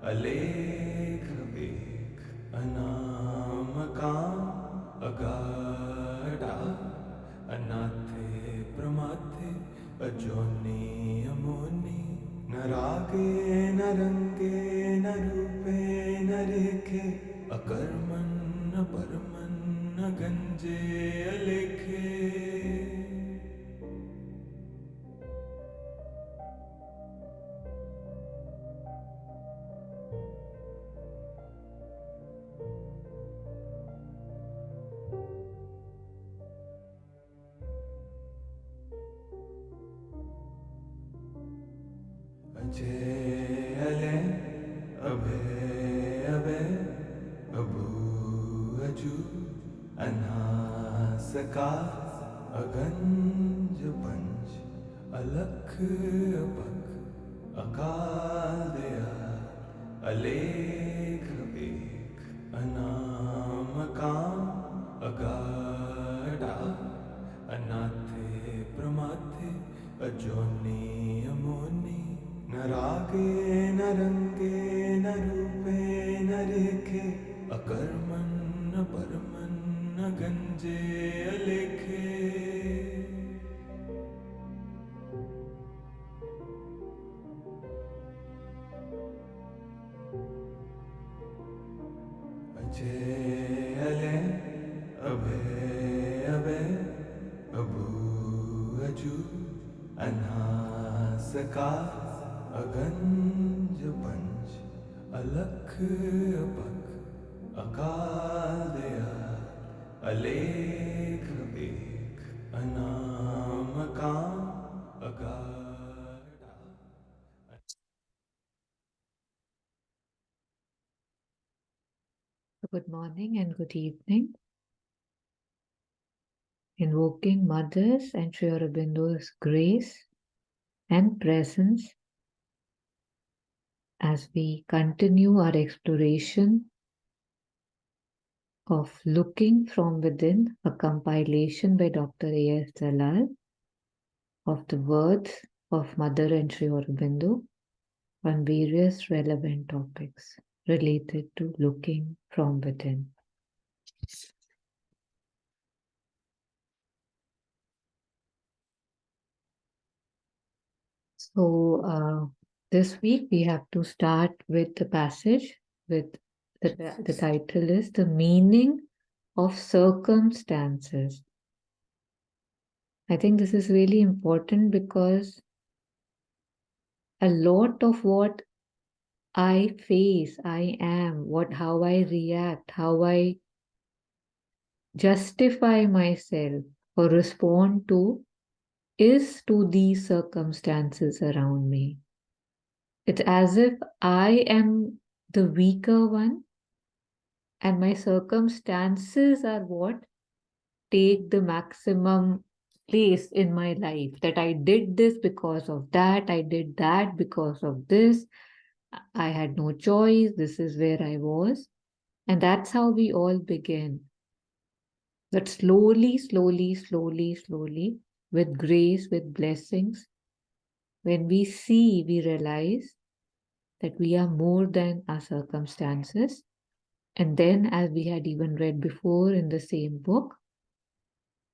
अलेख एक अनामका अगाढा अनाथे प्रमाथे अजोनी अमोनी न रागे न रंगे न रूपे न रेखे अकर्मण न परमन न गंजे अलेखे अजय अले अभय अभय अबू अजू अनासकार अगंज पंच अलख अपक अकाल दयाल अलेख एक अनामकाम अगाढ़ा अनाथे प्रमाथे अजोनी अमोनी न रागे न रंगे न रूपे न रेखे अकर्मण न परमन न गंजे अलेखे अजय अले अभय अभय अबू अजू अनासकार अगंज पंच अलख अपक अकाल दयाल अलेख एक अनामकाम अगाढ़ा Good morning and good evening. Invoking Mother's and Sri Aurobindo's grace and presence as we continue our exploration of Looking from Within, a compilation by Dr. A.S. Dalal of the words of Mother and Sri Aurobindo on various relevant topics related to looking from within. So this week we have to start with the passage with the title is The Meaning of Circumstances. I think this is really important because a lot of what I face, I am, how I react, how I justify myself or respond to is to these circumstances around me. It's as if I am the weaker one and my circumstances are what take the maximum place in my life. That I did this because of that, I did that because of this, I had no choice, this is where I was. And that's how we all begin. But slowly, with grace, with blessings, when we see, we realize that we are more than our circumstances. And then, as we had even read before in the same book,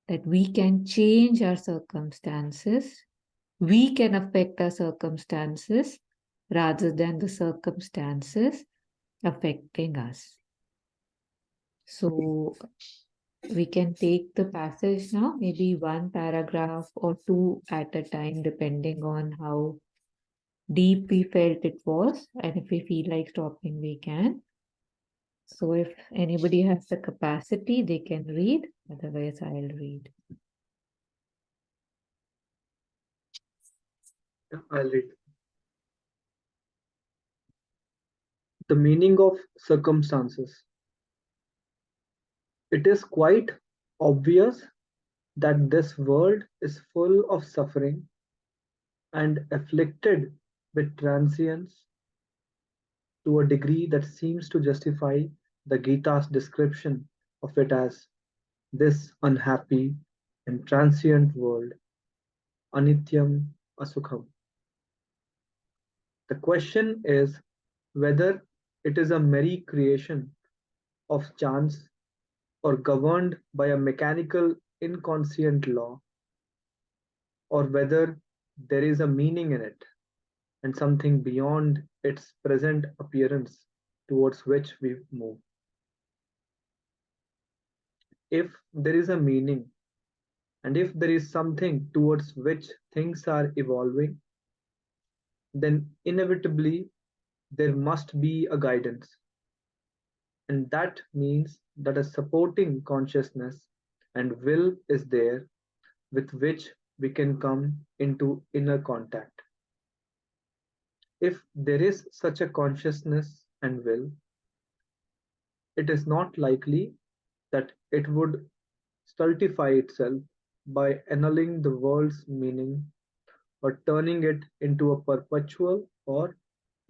that we can change our circumstances, we can affect our circumstances rather than the circumstances affecting us. So we can take the passage now, maybe one paragraph or two at a time, depending on how deep we felt it was. And if we feel like stopping, we can. So if anybody has the capacity, they can read. Otherwise, I'll read. I'll read. The meaning of circumstances. It is quite obvious that this world is full of suffering and afflicted with transience to a degree that seems to justify the Gita's description of it as this unhappy and transient world, anityam asukham. The question is whether it is a merry creation of chance or governed by a mechanical inconscient law, or whether there is a meaning in it and something beyond its present appearance towards which we move. If there is a meaning, and if there is something towards which things are evolving, then inevitably there must be a guidance. And that means that a supporting consciousness and will is there with which we can come into inner contact. If there is such a consciousness and will, it is not likely that it would stultify itself by annulling the world's meaning or turning it into a perpetual or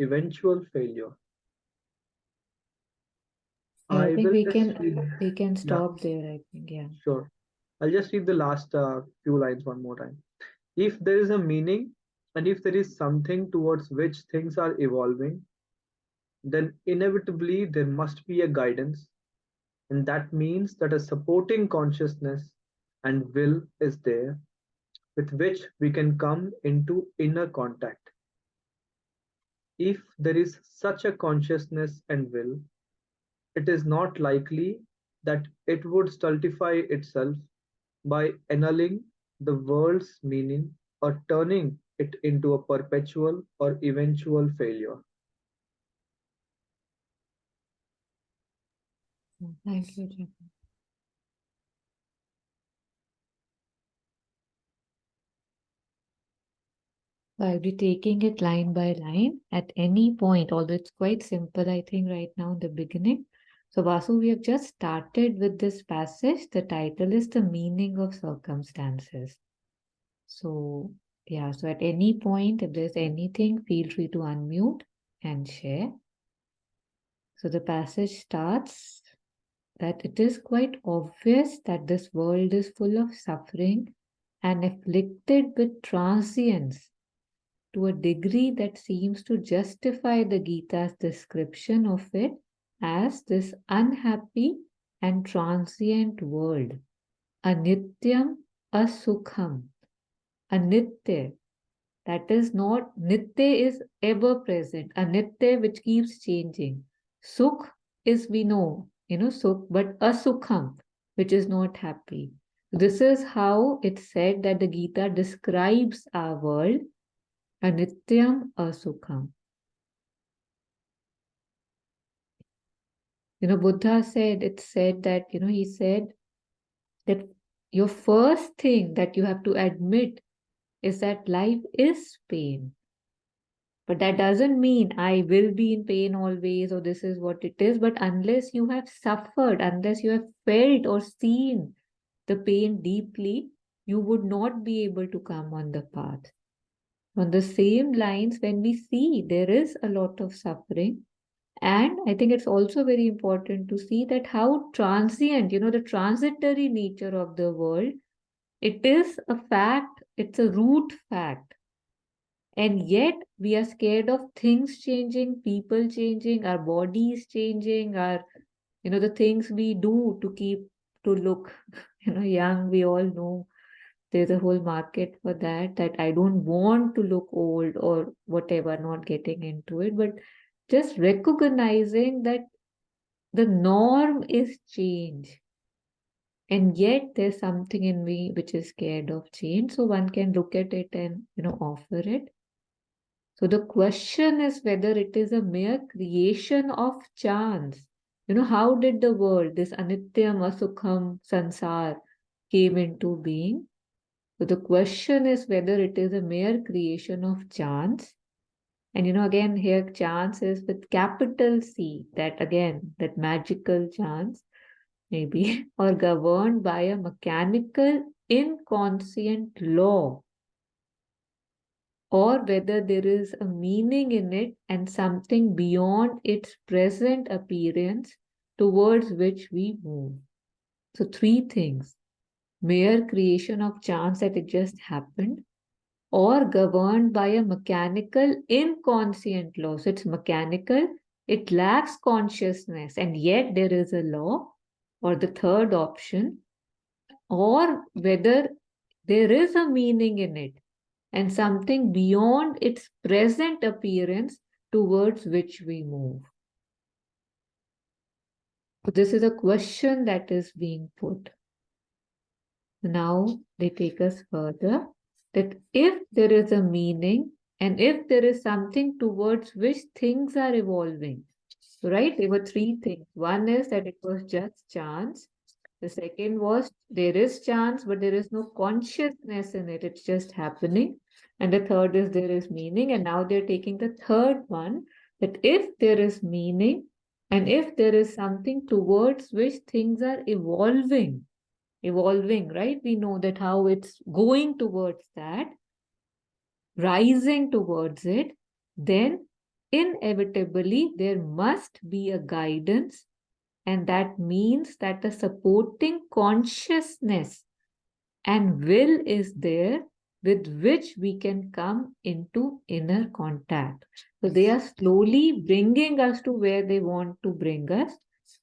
eventual failure. Yeah, I I think will we just can read, we can yeah, stop there, I think, yeah. sure. I'll just read the last few lines one more time. If there is a meaning and if there is something towards which things are evolving, then inevitably there must be a guidance, and that means that a supporting consciousness and will is there with which we can come into inner contact. If there is such a consciousness and will, it is not likely that it would stultify itself by annulling the world's meaning or turning it into a perpetual or eventual failure. Thank you, Jim. I'll be taking it line by line at any point, although it's quite simple, I think, right now in the beginning. So, Vasu, we have just started with this passage. The title is The Meaning of Circumstances. So, yeah, so at any point, if there's anything, feel free to unmute and share. So, the passage starts that it is quite obvious that this world is full of suffering and afflicted with transience to a degree that seems to justify the Gita's description of it as this unhappy and transient world, anityam asukham, anitya. That is not, nitya is ever present, anitya which keeps changing. Sukh is, we know, sukh, but asukham, which is not happy. This is how it's said that the Gita describes our world, anityam asukham. Buddha said, it's said that, he said that your first thing that you have to admit is that life is pain. But that doesn't mean I will be in pain always or this is what it is. But unless you have suffered, unless you have felt or seen the pain deeply, you would not be able to come on the path. On the same lines, when we see there is a lot of suffering, and I think it's also very important to see that how transient, the transitory nature of the world, it is a fact, it's a root fact. And yet we are scared of things changing, people changing, our bodies changing, our, the things we do to keep, to look, young. We all know there's a whole market for that I don't want to look old or whatever, not getting into it, but just recognizing that the norm is change. And yet there's something in me which is scared of change. So one can look at it and, offer it. So the question is whether it is a mere creation of chance. How did the world, this anityam, asukham, sansar, came into being? So the question is whether it is a mere creation of chance. And again, here chance is with capital C, that again, that magical chance, maybe, or governed by a mechanical, inconscient law, or whether there is a meaning in it and something beyond its present appearance towards which we move. So, three things: mere creation of chance that it just happened, or governed by a mechanical, inconscient law. So it's mechanical, it lacks consciousness, and yet there is a law, or the third option, or whether there is a meaning in it and something beyond its present appearance towards which we move. So this is a question that is being put. Now they take us further, that if there is a meaning and if there is something towards which things are evolving, right? There were three things. One is that it was just chance. The second was there is chance, but there is no consciousness in it. It's just happening. And the third is there is meaning. And now they're taking the third one, that if there is meaning and if there is something towards which things are evolving, right? We know that how it's going towards that, rising towards it, then inevitably there must be a guidance, and that means that a supporting consciousness and will is there with which we can come into inner contact. So they are slowly bringing us to where they want to bring us.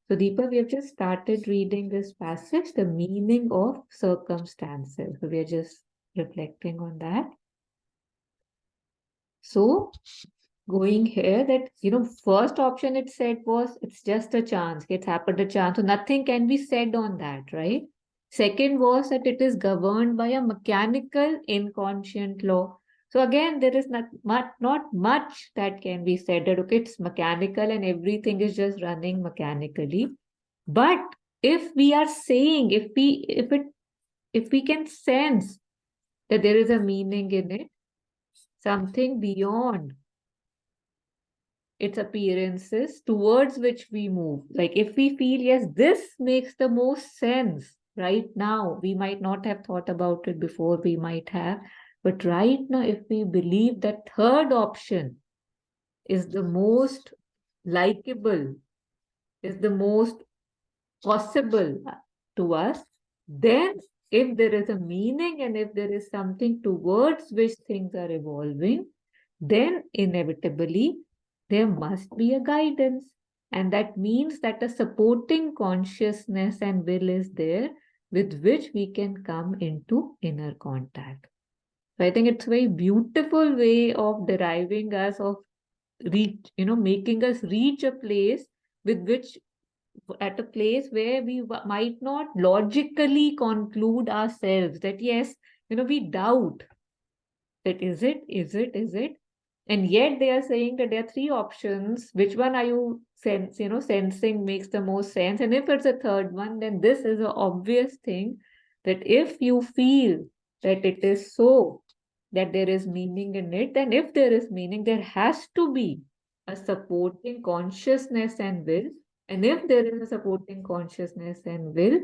So Deepa, we have just started reading this passage, the meaning of circumstances. So we are just reflecting on that. So going here that, first option it said was it's just a chance, it's happened a chance. So nothing can be said on that, right? Second was that it is governed by a mechanical inconscient law. So again, there is not much that can be said that, okay, it's mechanical and everything is just running mechanically. But if we are saying, if we can sense that there is a meaning in it, something beyond its appearances towards which we move. Like if we feel, yes, this makes the most sense right now, we might not have thought about it before, we might have, but right now, if we believe that third option is the most likable, is the most possible to us, then if there is a meaning and if there is something towards which things are evolving, then inevitably there must be a guidance. And that means that a supporting consciousness and will is there with which we can come into inner contact. So I think it's a very beautiful way of deriving us, of making us reach a place with which, at a place where we might not logically conclude ourselves that yes, we doubt that is it, and yet they are saying that there are three options. Which one are you sensing makes the most sense? And if it's a third one, then this is an obvious thing, that if you feel that it is so, that there is meaning in it, then if there is meaning, there has to be a supporting consciousness and will. And if there is a supporting consciousness and will,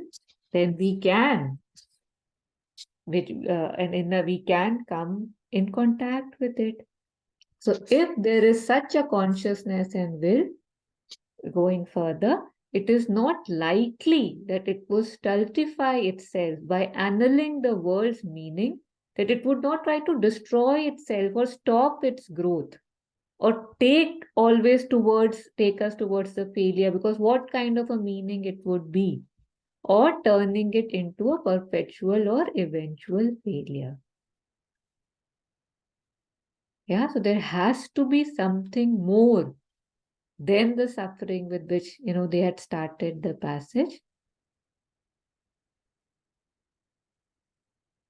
then we can, we can come in contact with it. So if there is such a consciousness and will, going further, it is not likely that it would stultify itself by annulling the world's meaning, that it would not try to destroy itself or stop its growth, or take us towards the failure, because what kind of a meaning it would be, or turning it into a perpetual or eventual failure. Yeah, so there has to be something more than the suffering with which, they had started the passage.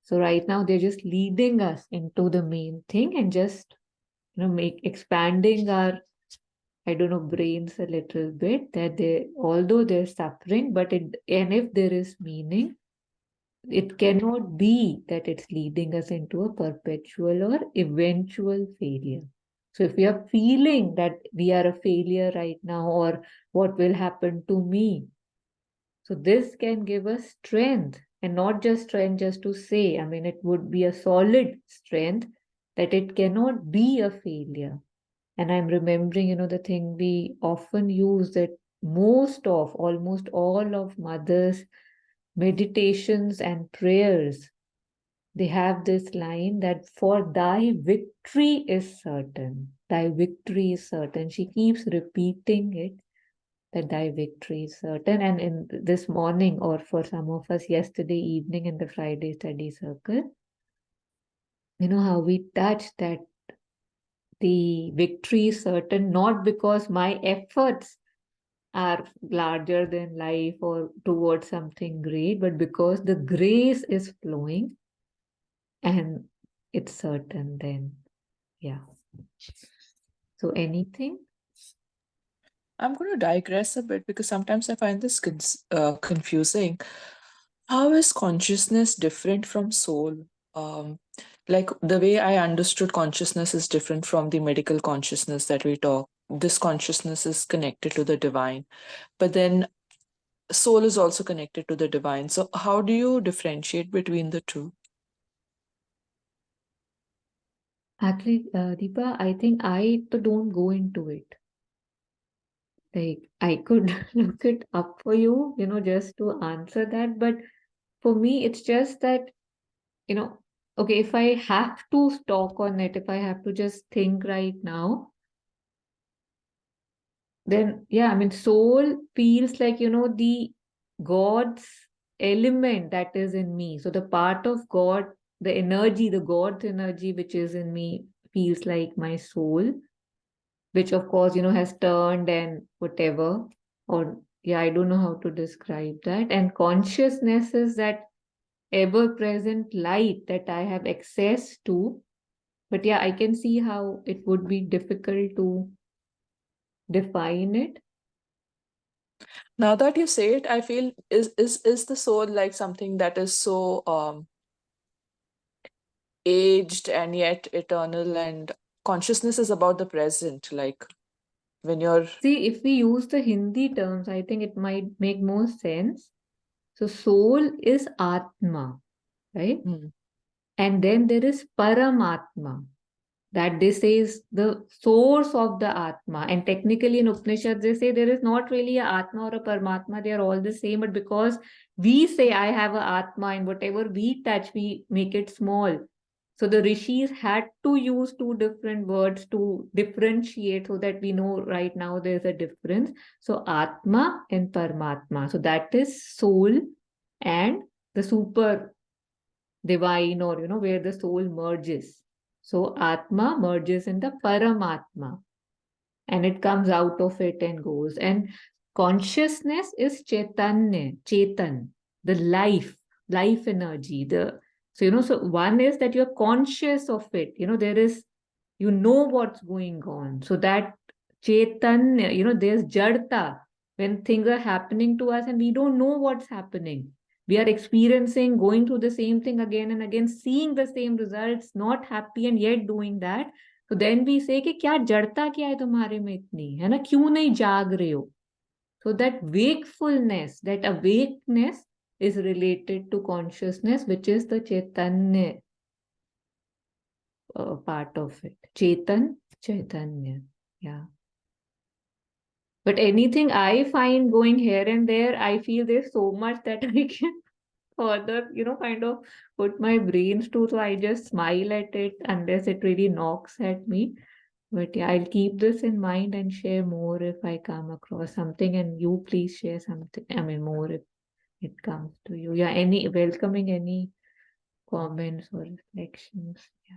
So right now they're just leading us into the main thing and just, expanding our, brains a little bit, that although they're suffering, but if there is meaning, it cannot be that it's leading us into a perpetual or eventual failure. So if we are feeling that we are a failure right now, or what will happen to me, so this can give us strength, and not just strength just to say, it would be a solid strength that it cannot be a failure. And I'm remembering, the thing we often use, that almost all of Mother's meditations and prayers they have this line that for thy victory is certain. Thy victory is certain. She keeps repeating it, that thy victory is certain. And in this morning, or for some of us yesterday evening in the Friday study circle, how we touched that the victory is certain, not because my efforts are larger than life or towards something great, but because the grace is flowing and it's certain then. Yeah. So anything? I'm going to digress a bit because sometimes I find this confusing. How is consciousness different from soul? Um, like the way I understood consciousness is different from the medical consciousness that we talk. This consciousness is connected to the divine, but then soul is also connected to the divine. So, how do you differentiate between the two? Actually, Deepa, I think I don't go into it. Like I could look it up for you, just to answer that. But for me, it's just that, okay, if I have to talk on it, if I have to just think right now, then yeah, I mean, soul feels like, the God's element that is in me. So the part of God, the energy, the God's energy which is in me feels like my soul, which of course, has turned and whatever. Or yeah, I don't know how to describe that. And consciousness is that ever present light that I have access to. But yeah, I can see how it would be difficult to define it. Now that you say it, I feel is the soul like something that is so aged and yet eternal, and consciousness is about the present, like when you're See, if we use the Hindi terms, I think it might make more sense. So, soul is Atma, right? Hmm. And then there is Paramatma, that this is the source of the Atma. And technically in Upanishad, they say there is not really a Atma or a Paramatma, they are all the same. But because we say I have a Atma, and whatever we touch, we make it small. So the rishis had to use two different words to differentiate so that we know right now there's a difference. So Atma and Paramatma. So that is soul and the super divine, or where the soul merges. So Atma merges in the Paramatma and it comes out of it and goes. And consciousness is Chaitanya, Chetan, the life energy. So one is that you're conscious of it. There is, what's going on. So that Chaitanya, there's Jadta when things are happening to us and we don't know what's happening. We are experiencing, going through the same thing again and again, seeing the same results, not happy and yet doing that. तो then we से कि क्या जड़ता क्या है तुम्हारे में इतनी, है ना, क्यों नहीं जाग रहे हो. So that wakefulness, that awakeness is related to consciousness, which is the Chaitanya part of it. Chaitanya. Yeah. But anything I find going here and there, I feel there's so much that I can further, kind of put my brains to. So I just smile at it unless it really knocks at me. But yeah, I'll keep this in mind and share more if I come across something. And you please share something, I mean, more if it comes to you. Yeah, welcoming any comments or reflections. Yeah.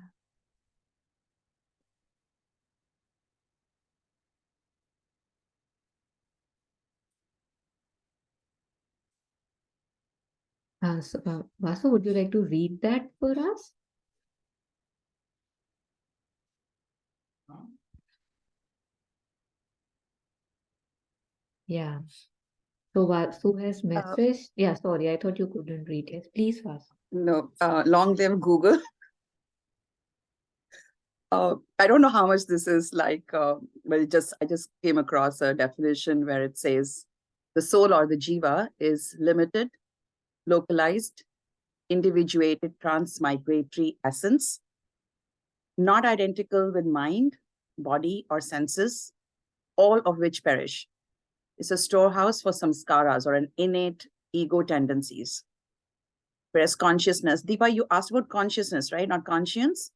Vasu, would you like to read that for us? Yeah. So Vasu has messaged. Yeah, sorry, I thought you couldn't read it. Please, Vasu. No, long live Google. I don't know how much this is like, but I just came across a definition where it says the soul or the jiva is limited, localized, individuated transmigratory essence, not identical with mind, body, or senses, all of which perish. It's a storehouse for samskaras or an innate ego tendencies. Whereas consciousness, Deepa, you asked about consciousness, right? Not conscience.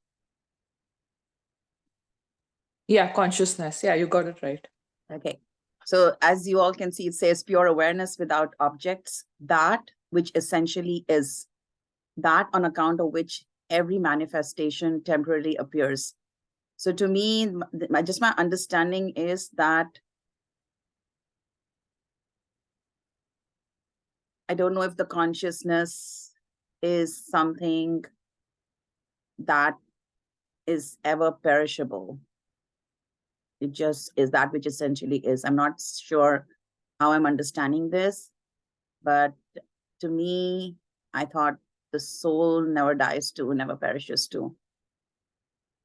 Yeah, consciousness. Yeah, you got it right. Okay. So as you all can see, it says pure awareness without objects, that which essentially is, that on account of which every manifestation temporarily appears. So to me, just my understanding is that I don't know if the consciousness is something that is ever perishable. It just is that which essentially is. I'm not sure how I'm understanding this, but to me, I thought the soul never dies too, never perishes too.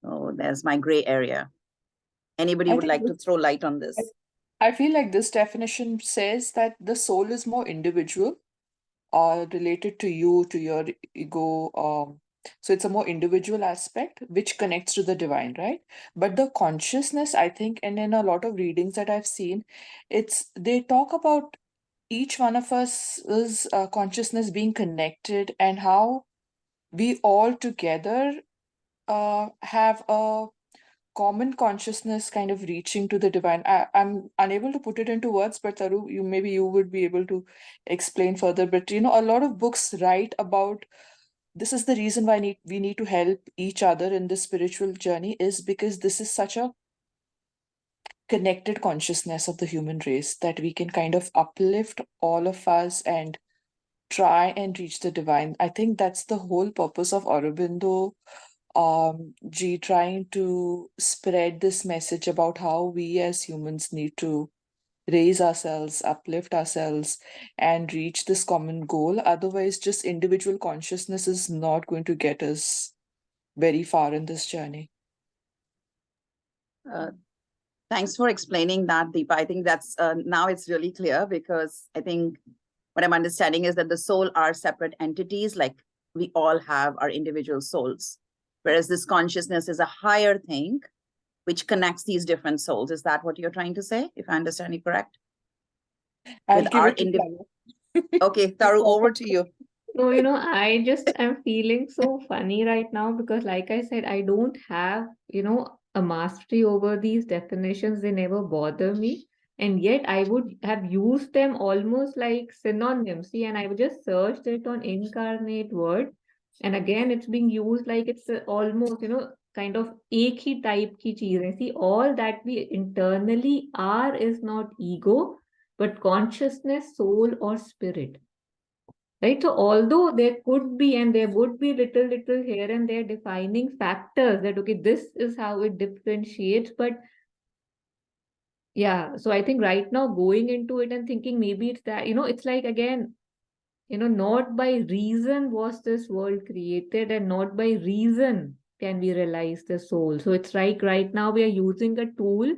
So there's my gray area. Anybody I would think like to throw light on this? I feel like this definition says that the soul is more individual, related to you, to your ego. So it's a more individual aspect which connects to the divine, right? But the consciousness, I think, and in a lot of readings that I've seen, they talk about each one of us's consciousness being connected and how we all together have a common consciousness kind of reaching to the divine. I'm unable to put it into words, but Taru, you would be able to explain further. But a lot of books write about this is the reason why we need to help each other in this spiritual journey, is because this is such a connected consciousness of the human race that we can kind of uplift all of us and try and reach the divine. I think that's the whole purpose of Aurobindo G trying to spread this message about how we as humans need to raise ourselves, uplift ourselves, and reach this common goal. Otherwise, just individual consciousness is not going to get us very far in this journey. Thanks for explaining that, Deepa. I think that's now it's really clear, because I think what I'm understanding is that the soul are separate entities, like we all have our individual souls, whereas this consciousness is a higher thing which connects these different souls. Is that what you're trying to say, if I understand you correct? I'll With give our it to Taru. Okay, Taru, over to you. So, I'm feeling so funny right now because, like I said, I don't have, a mastery over these definitions. They never bother me. And yet I would have used them almost like synonyms. See, and I would just searched it on incarnate word. And again, it's being used like it's almost, kind of एक ही type की चीज है. See, all that we internally are is not ego, but consciousness, soul, or spirit. Right. So although there could be and there would be little here and there defining factors that, okay, this is how it differentiates. But yeah, so I think right now going into it and thinking maybe it's that, it's like again, not by reason was this world created and not by reason can we realize the soul. So it's like right now we are using a tool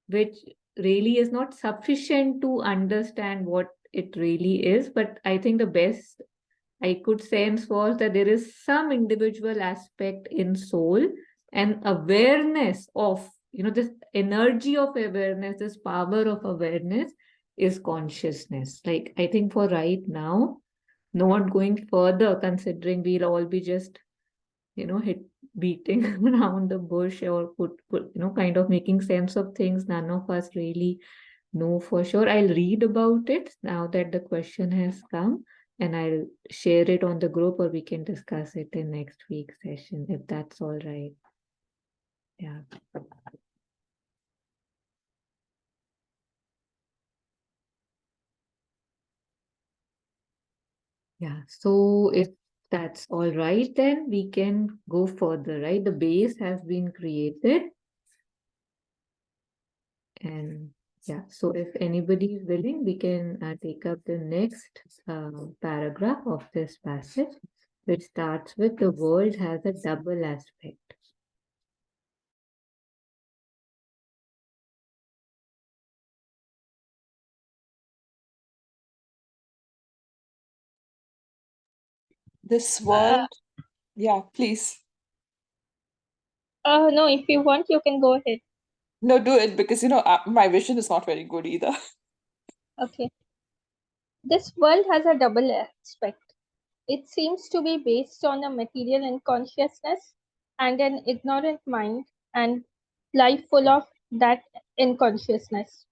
which really is not sufficient to understand what it really is. But I think the best I could sense was that there is some individual aspect in soul and awareness of, this energy of awareness, this power of awareness is consciousness. Like, I think for right now, not going further, considering we'll all be just, beating around the bush or kind of making sense of things. None of us really know for sure. I'll read about it now that the question has come, and I'll share it on the group, or we can discuss it in next week's session if that's all right. Yeah. Yeah. So if that's all right, then we can go further, right? The base has been created. And yeah, so if anybody is willing, we can take up the next paragraph of this passage, which starts with the world has a double aspect. This world, yeah, please. No, if you want, you can go ahead. No, do it because my vision is not very good either. Okay. This world has a double aspect. It seems to be based on a material unconsciousness and an ignorant mind and life full of that inconsciousness.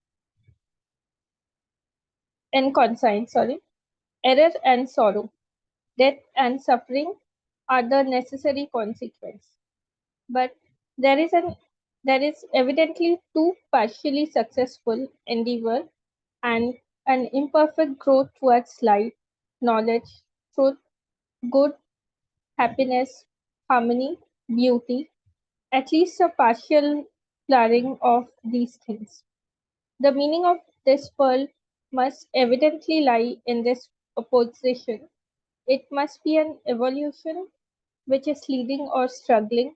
Inconscience, sorry. Error and sorrow, death and suffering are the necessary consequence. But there is evidently two partially successful endeavor and an imperfect growth towards light, knowledge, truth, good, happiness, harmony, beauty, at least a partial flowering of these things. The meaning of this world must evidently lie in this opposition. It must be an evolution which is leading or struggling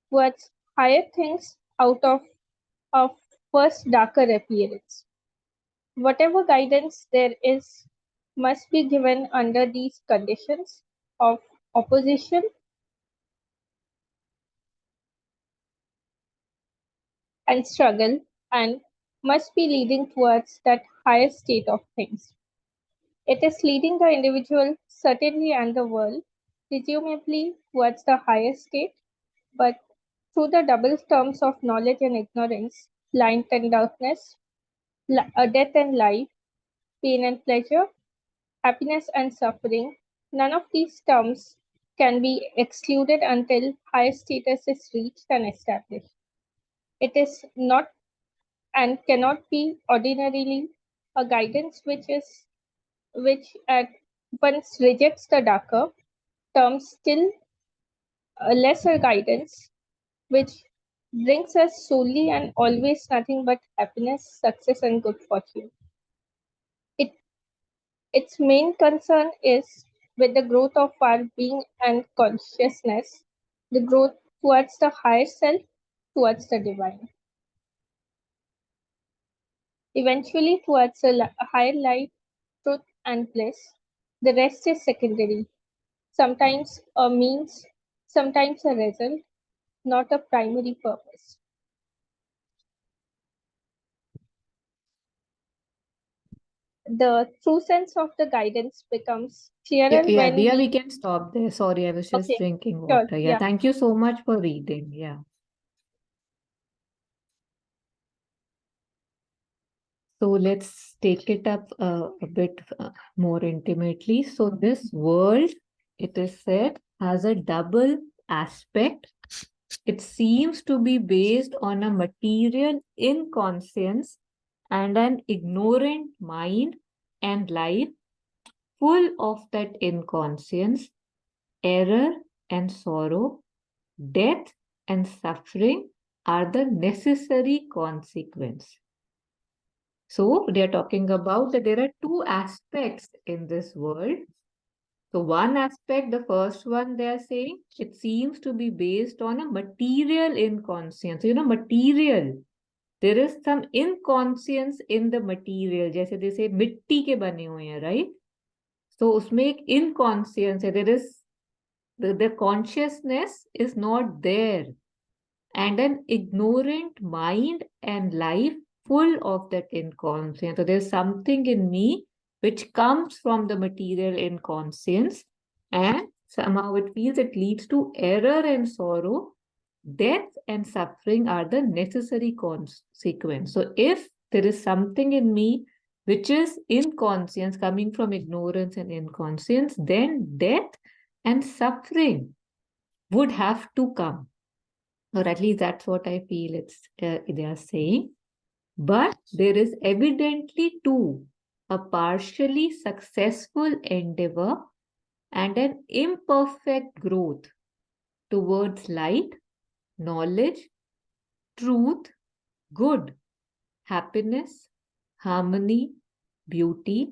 towards higher things out of first darker appearance. Whatever guidance there is must be given under these conditions of opposition and struggle and must be leading towards that higher state of things. It is leading the individual, certainly, and the world, presumably, towards the higher state, but through the double terms of knowledge and ignorance, light and darkness, death and life, pain and pleasure, happiness and suffering, none of these terms can be excluded until higher status is reached and established. It is not and cannot be ordinarily a guidance which at once rejects the darker terms, still a lesser guidance which brings us solely and always nothing but happiness, success, and good fortune. Its main concern is with the growth of our being and consciousness, the growth towards the higher self, towards the divine. Eventually, towards a higher life, truth, and bliss. The rest is secondary, sometimes a means, sometimes a result, not a primary purpose. The true sense of the guidance becomes clearer Yeah, when Dia, we can stop there. Sorry, I was just Okay, drinking sure, water. Yeah, yeah. thank you so much for reading. Yeah. So let's take it up a bit more intimately. So this world, it is said, has a double aspect. It seems to be based on a material inconscience and an ignorant mind and life full of that inconscience, error and sorrow, death and suffering are the necessary consequence. So they are talking about that there are two aspects in this world. So one aspect, the first one they are saying, it seems to be based on a material inconscience. You know, material. There is some inconscience in the material. जैसे they say मिट्टी के बने हुए हैं, right? So उसमें एक inconscience है. There is the consciousness is not there, and an ignorant mind and life full of that inconscience. So there's something in me which comes from the material inconscience, and somehow it feels it leads to error and sorrow. Death and suffering are the necessary consequence. So if there is something in me which is inconscience coming from ignorance and inconscience, then death and suffering would have to come, or at least that's what I feel they are saying. But there is evidently too a partially successful endeavor and an imperfect growth towards light, knowledge, truth, good, happiness, harmony, beauty,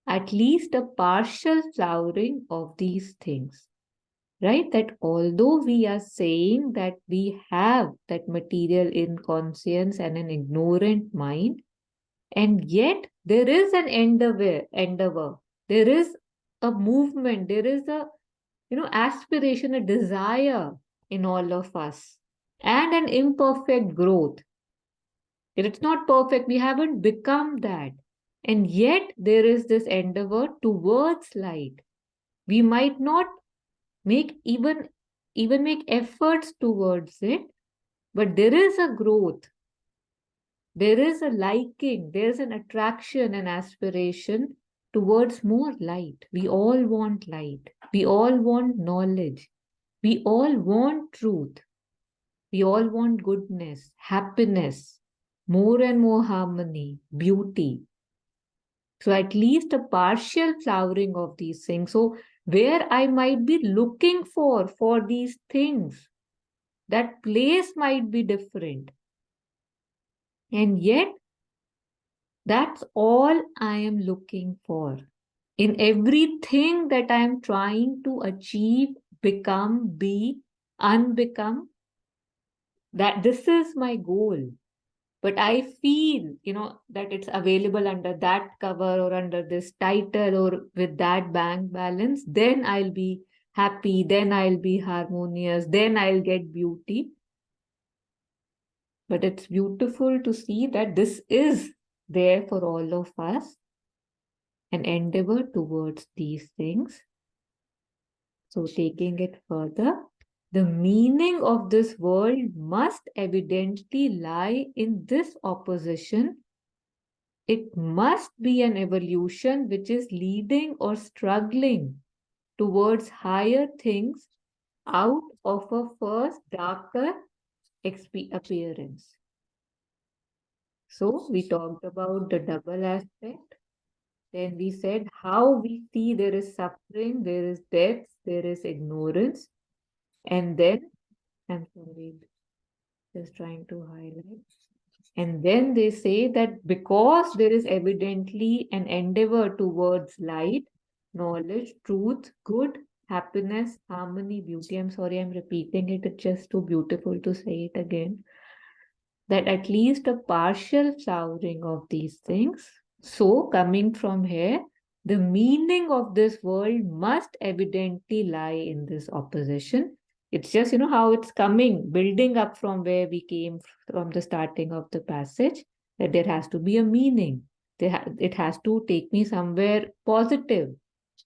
at least a partial flowering of these things. Right? That although we are saying that we have that material inconscience and an ignorant mind, and yet there is an endeavor, there is a movement, there is a aspiration, a desire in all of us, and an imperfect growth. It's not perfect, we haven't become that, and yet there is this endeavor towards light, We might not make even make efforts towards it, but there is a growth. There is a liking, there's an attraction and aspiration towards more light. We all want light. We all want knowledge. We all want truth. We all want goodness, happiness, more and more harmony, beauty. So at least a partial flowering of these things. So where I might be looking for these things, that place might be different. And yet, that's all I am looking for. In everything that I am trying to achieve, become, be, unbecome, that this is my goal. But I feel, that it's available under that cover or under this title or with that bank balance, then I'll be happy, then I'll be harmonious, then I'll get beauty. But it's beautiful to see that this is there for all of us, an endeavor towards these things. So taking it further, the meaning of this world must evidently lie in this opposition. It must be an evolution which is leading or struggling towards higher things out of a first darker appearance. So we talked about the double aspect. Then we said how we see there is suffering, there is death, there is ignorance. And then, I'm sorry, just trying to highlight. And then they say that because there is evidently an endeavor towards light, knowledge, truth, good, happiness, harmony, beauty. I'm sorry, I'm repeating it. It's just too beautiful to say it again. That at least a partial flowering of these things. So coming from here, the meaning of this world must evidently lie in this opposition. It's just, how it's coming, building up from where we came from the starting of the passage, that there has to be a meaning. It has to take me somewhere positive.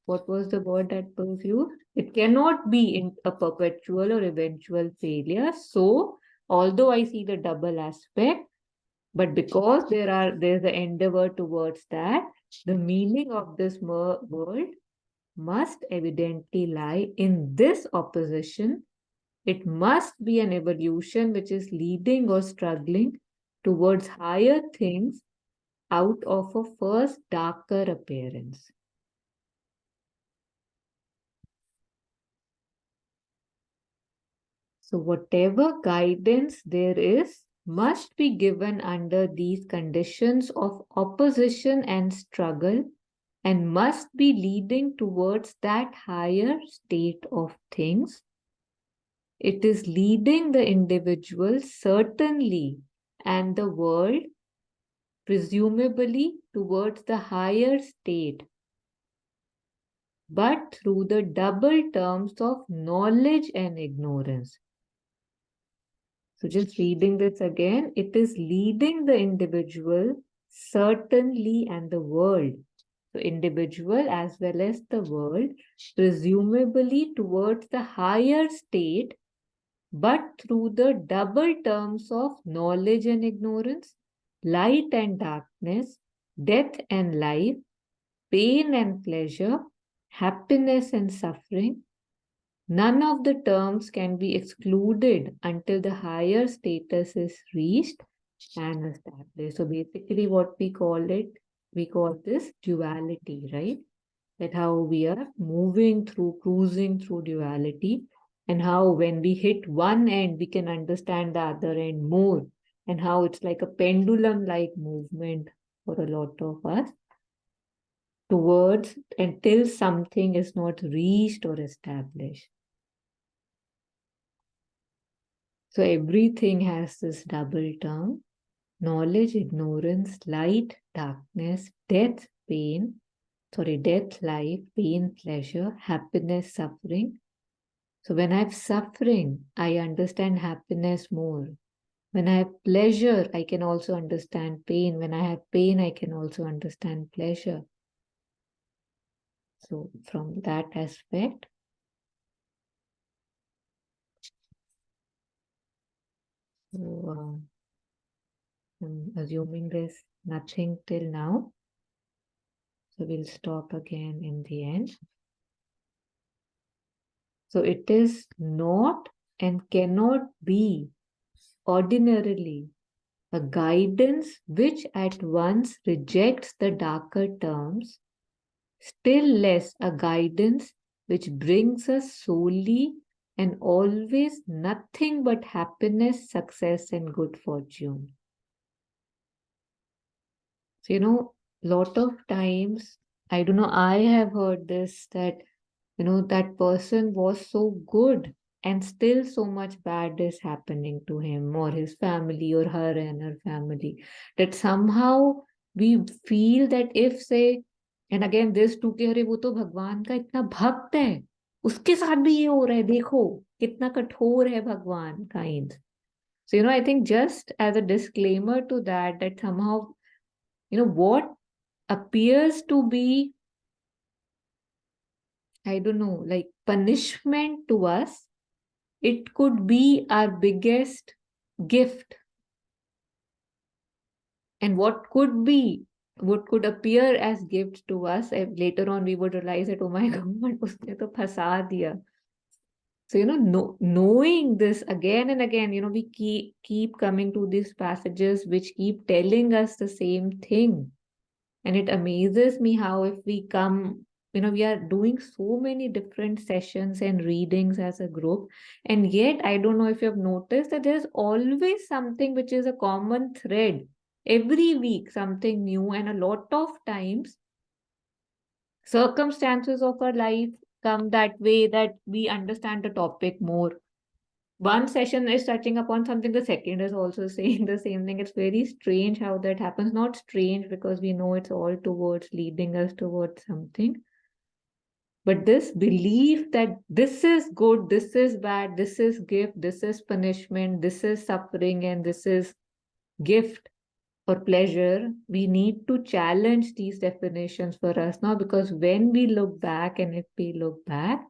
What was the word that was used? It cannot be in a perpetual or eventual failure. So, although I see the double aspect, but because there's an endeavor towards that, the meaning of this world must evidently lie in this opposition. It must be an evolution which is leading or struggling towards higher things out of a first darker appearance. So whatever guidance there is must be given under these conditions of opposition and struggle, and must be leading towards that higher state of things. It is leading the individual certainly and the world presumably towards the higher state, but through the double terms of knowledge and ignorance. So just reading this again, it is leading the individual certainly and the world. So individual as well as the world, presumably towards the higher state, but through the double terms of knowledge and ignorance, light and darkness, death and life, pain and pleasure, happiness and suffering. None of the terms can be excluded until the higher status is reached and established. So basically what we call this duality, right? That how we are moving through, cruising through duality, and how when we hit one end, we can understand the other end more, and how it's like a pendulum-like movement for a lot of us towards until something is not reached or established. So everything has this double term: knowledge, ignorance, light, darkness, death, life, pain, pleasure, happiness, suffering. So when I have suffering, I understand happiness more. When I have pleasure, I can also understand pain. When I have pain, I can also understand pleasure. So from that aspect, so, I'm assuming there's nothing till now. So we'll stop again in the end. So it is not and cannot be ordinarily a guidance which at once rejects the darker terms, still less a guidance which brings us solely and always nothing but happiness, success, and good fortune. So, lot of times, I don't know, I have heard this that, that person was so good and still so much bad is happening to him or his family or her and her family. That somehow we feel that if, say, and again, this too, कि अरे वो तो भगवान का इतना भक्त है, उसके साथ भी ये हो रहा है, देखो कितना कठोर है भगवान, kind. So, I think just as a disclaimer to that, that somehow, what appears to be, I don't know, like punishment to us, it could be our biggest gift. And what could appear as gift to us, later on we would realize that, oh my God, उसने तो फंसा दिया. So, knowing this again and again, we keep coming to these passages which keep telling us the same thing. And it amazes me how if we come, we are doing so many different sessions and readings as a group. And yet, I don't know if you have noticed that there's always something which is a common thread. Every week, something new. And a lot of times, circumstances of our life come that way that we understand the topic more. One session is touching upon something, the second is also saying the same thing. It's very strange how that happens. Not strange because we know it's all towards leading us towards something. But this belief that this is good, this is bad, this is gift, this is punishment, this is suffering, and this is gift or pleasure, we need to challenge these definitions for us now, because when we look back, and if we look back,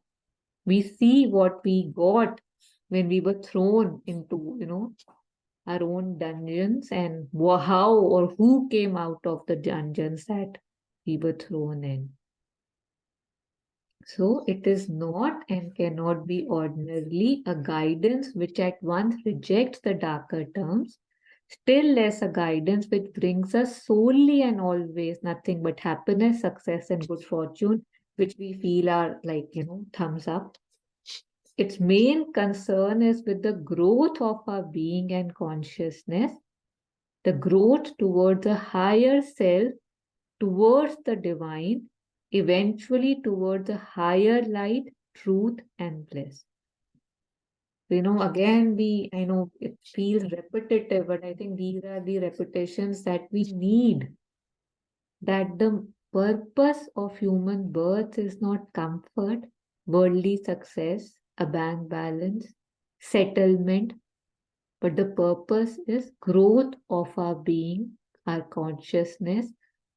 we see what we got when we were thrown into, our own dungeons, and how or who came out of the dungeons that we were thrown in. So it is not and cannot be ordinarily a guidance which at once rejects the darker terms, still less a guidance which brings us solely and always nothing but happiness, success, and good fortune, which we feel are like, thumbs up. Its main concern is with the growth of our being and consciousness, the growth towards a higher self, towards the divine, eventually towards a higher light, truth, and bliss. Again, I know it feels repetitive, but I think these are the repetitions that we need. That the purpose of human birth is not comfort, worldly success, a bank balance, settlement, but the purpose is growth of our being, our consciousness,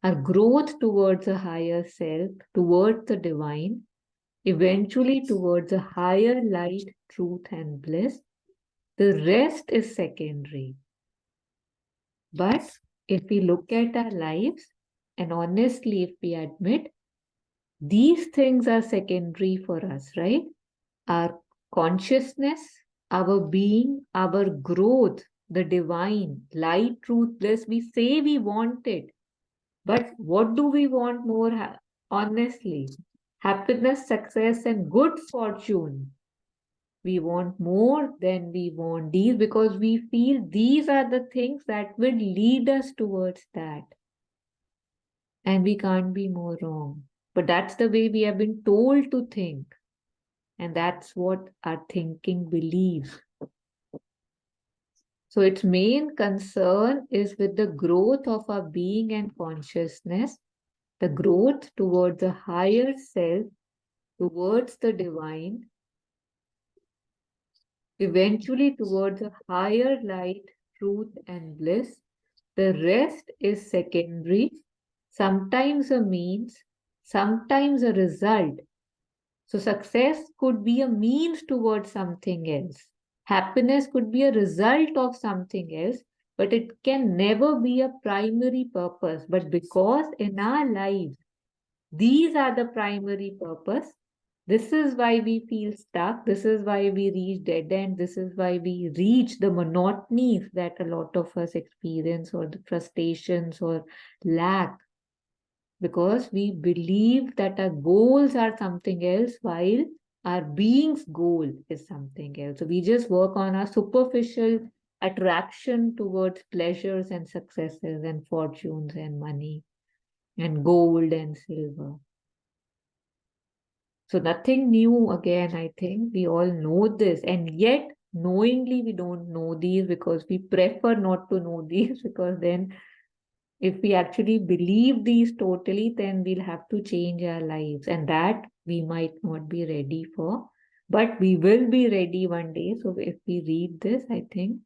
our growth towards a higher self, towards the divine, eventually towards a higher light, truth, and bliss. The rest is secondary. But if we look at our lives, and honestly, if we admit, these things are secondary for us, right? Our consciousness, our being, our growth, the divine, light, truth, bliss, we say we want it. But what do we want more, honestly? Happiness, success, and good fortune. We want more than we want these, because we feel these are the things that will lead us towards that. And we can't be more wrong. But that's the way we have been told to think. And that's what our thinking believes. So its main concern is with the growth of our being and consciousness, the growth towards a higher self, towards the divine, eventually towards a higher light, truth, and bliss. The rest is secondary, sometimes a means, sometimes a result. So success could be a means towards something else. Happiness could be a result of something else, but it can never be a primary purpose. But because in our lives, these are the primary purpose, this is why we feel stuck. This is why we reach dead end. This is why we reach the monotonies that a lot of us experience, or the frustrations or lack, because we believe that our goals are something else while our being's goal is something else. So we just work on our superficial attraction towards pleasures and successes and fortunes and money and gold and silver. So nothing new again, I think. We all know this, and yet knowingly we don't know these because we prefer not to know these, because then if we actually believe these totally, then we'll have to change our lives, and that we might not be ready for, but we will be ready one day. So if we read this, I think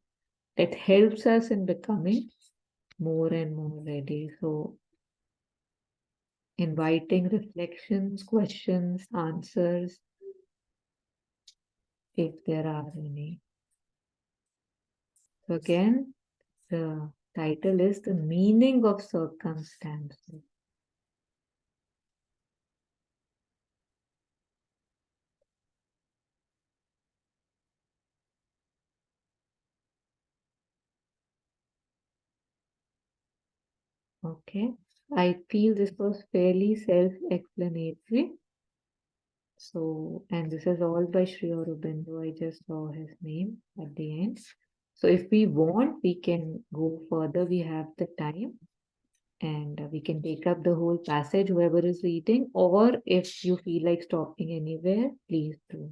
it helps us in becoming more and more ready. So inviting reflections, questions, answers, if there are any. So again, the title is The Meaning of Circumstances. Okay, I feel this was fairly self-explanatory. So, and this is all by Sri Aurobindo. I just saw his name at the end. So if we want, we can go further. We have the time, and we can take up the whole passage, whoever is reading, or if you feel like stopping anywhere, please do.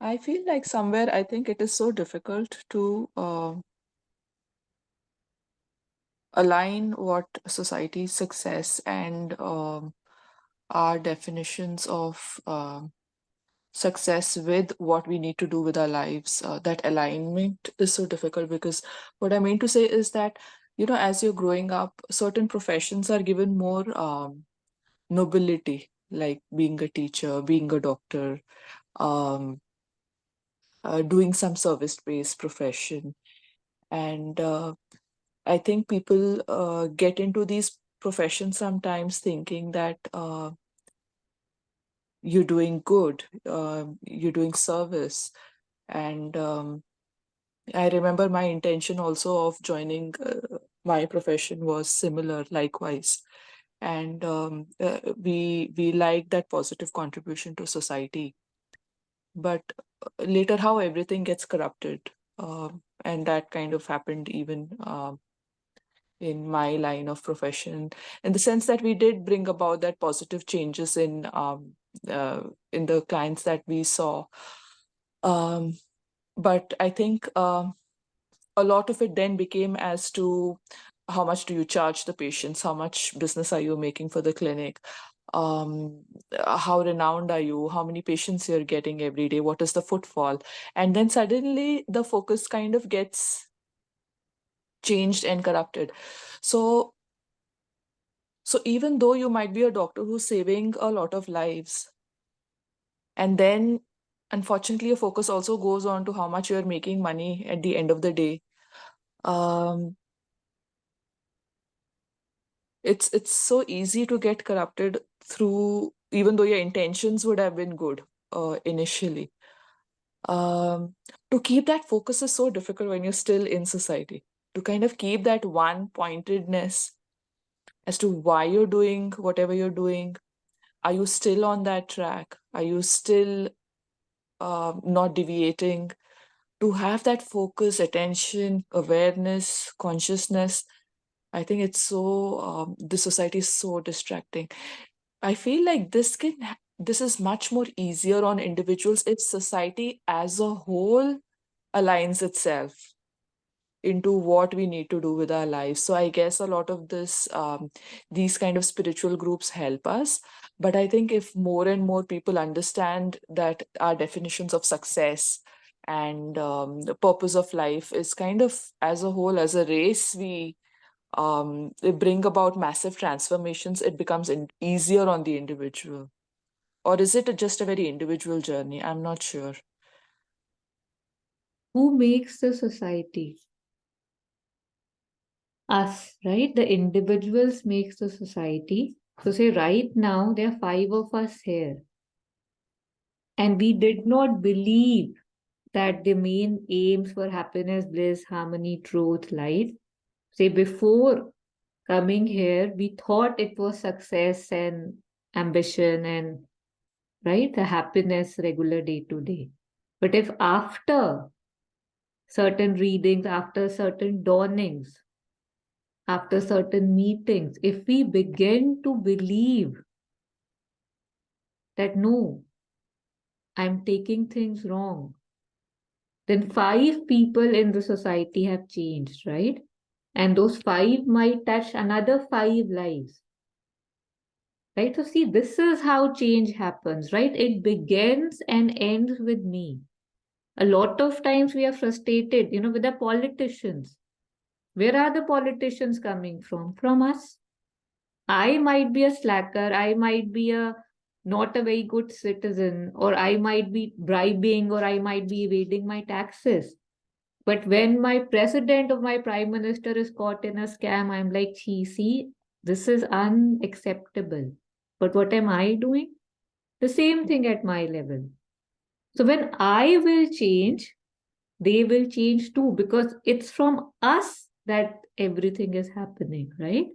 I feel like somewhere I think it is so difficult to align what society's success and our definitions of success with what we need to do with our lives. That alignment is so difficult, because what I mean to say is that, you know, as you're growing up, certain professions are given more nobility, like being a teacher, being a doctor, um, doing some service-based profession. And I think people get into these professions sometimes thinking that you're doing good, you're doing service. And I remember my intention also of joining my profession was similar, likewise. And we like that positive contribution to society. But later, how everything gets corrupted, and that kind of happened even in my line of profession, in the sense that we did bring about that positive changes in the clients that we saw. Um, but I think a lot of it then became as to how much do you charge the patients, how much business are you making for the clinic, how renowned are you, how many patients you're getting every day, what is the footfall. And then suddenly the focus kind of gets changed and corrupted. So even though you might be a doctor who's saving a lot of lives, and then unfortunately your focus also goes on to how much you're making money at the end of the day. um, it's so easy to get corrupted through, even though your intentions would have been good initially. To keep that focus is so difficult when you're still in society, to kind of keep that one pointedness as to why you're doing whatever you're doing. Are you still on that track? Are you still not deviating? To have that focus, attention, awareness, consciousness, I think it's so, the society is so distracting. I feel like this is much more easier on individuals if society as a whole aligns itself into what we need to do with our lives. So I guess a lot of these kind of spiritual groups help us. But I think if more and more people understand that our definitions of success and the purpose of life is kind of, as a whole, as a race, we they bring about massive transformations, it becomes easier on the individual? Or is it just a very individual journey? I'm not sure. Who makes the society? Us, right? The individuals makes the society. So say right now there are 5 of us here. And we did not believe that the main aims were happiness, bliss, harmony, truth, light. Say before coming here, we thought it was success and ambition and right, the happiness regular day to day. But if after certain readings, after certain dawnings, after certain meetings, if we begin to believe that no, I'm taking things wrong, then 5 people in the society have changed, right? And those 5 might touch another 5 lives. Right? So see, this is how change happens, right? It begins and ends with me. A lot of times we are frustrated, with the politicians. Where are the politicians coming from? From us. I might be a slacker, I might be a not a very good citizen, or I might be bribing, or I might be evading my taxes. But when my president or my prime minister is caught in a scam, I'm like, gee, see, this is unacceptable. But what am I doing? The same thing at my level. So when I will change, they will change too, because it's from us that everything is happening, right?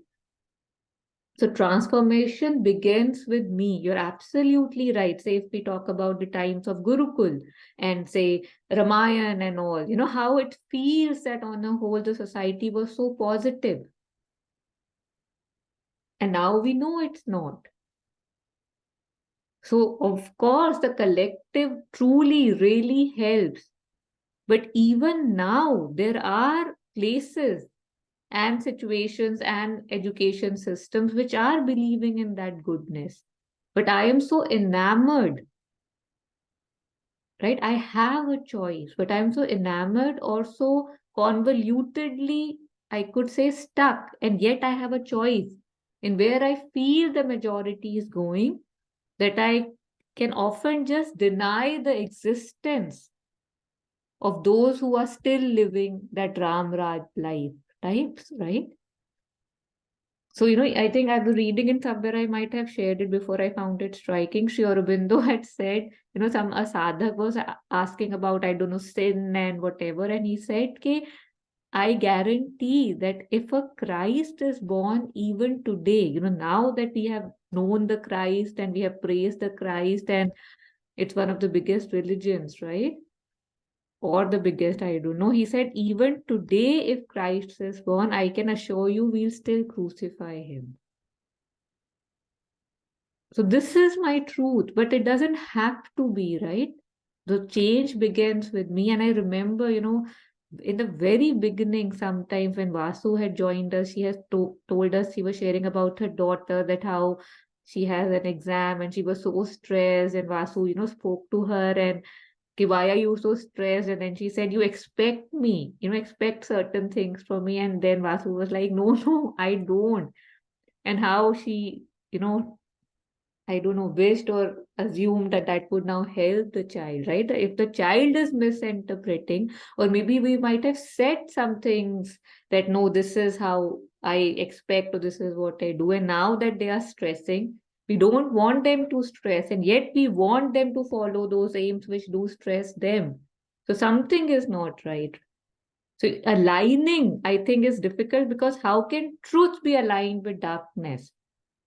So transformation begins with me. You're absolutely right. Say if we talk about the times of Gurukul and say Ramayana and all, how it feels that on the whole the society was so positive. And now we know it's not. So of course the collective truly really helps. But even now there are places and situations and education systems which are believing in that goodness. But I am so enamored, right? I have a choice, but I'm so enamored or so convolutedly, I could say, stuck, and yet I have a choice in where I feel the majority is going, that I can often just deny the existence of those who are still living that Ram Raj life types, right? So, I think I was reading in somewhere, I might have shared it before, I found it striking. Sri Aurobindo had said, a sadhak was asking about, I don't know, sin and whatever. And he said, I guarantee that if a Christ is born even today, now that we have known the Christ and we have praised the Christ, and it's one of the biggest religions, right? Or the biggest, I don't know. He said, even today, if Christ is born, I can assure you we'll still crucify him. So this is my truth, but it doesn't have to be, right? The change begins with me. And I remember, in the very beginning, sometimes when Vasu had joined us, she has told us, she was sharing about her daughter, that how she has an exam and she was so stressed. And Vasu, spoke to her and, why are you so stressed? And then she said, you expect me, expect certain things from me. And then Vasu was like, no, no, I don't. And how she, I don't know, wished or assumed that that would now help the child, right? If the child is misinterpreting, or maybe we might have said some things that, no, this is how I expect, or this is what I do. And now that they are stressing, we don't want them to stress, and yet we want them to follow those aims which do stress them. So something is not right. So aligning, I think, is difficult, because how can truth be aligned with darkness?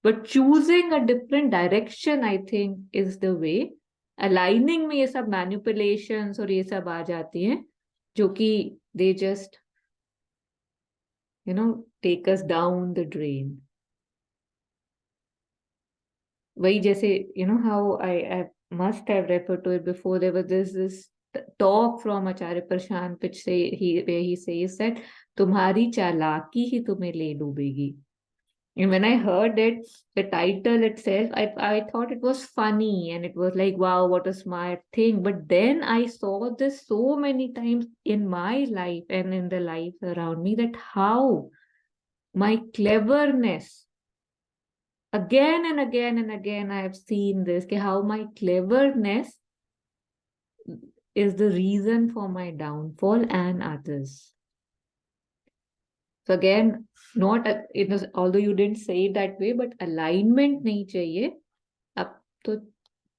But choosing a different direction, I think, is the way. Aligning में ये सब manipulations और ये सब आ जाती हैं, जो कि they just, take us down the drain. वही जैसे, how I must have referred to it before, there was this talk from Acharya Prashant, where he says that तुम्हारी चालाकी ही तुम्हें ले डूबेगी. And when I heard it, the title itself, I thought it was funny, and it was like, wow, what a smart thing. But then I saw this so many times in my life and in the lives around me, that how my cleverness. Again and again and again, I have seen this, how my cleverness is the reason for my downfall and others. So again, not although you didn't say it that way, but alignment नहीं चाहिए. अब तो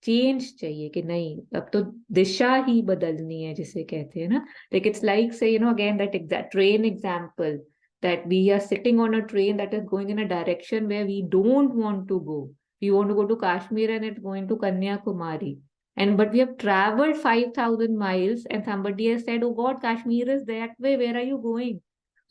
change चाहिए कि नहीं, अब तो दिशा ही बदलनी है जिसे कहते हैं ना. Like it's like, say, again, that exact train example, that we are sitting on a train that is going in a direction where we don't want to go. We want to go to Kashmir and it's going to Kanyakumari. But we have traveled 5,000 miles and somebody has said, oh God, Kashmir is that way. Where are you going?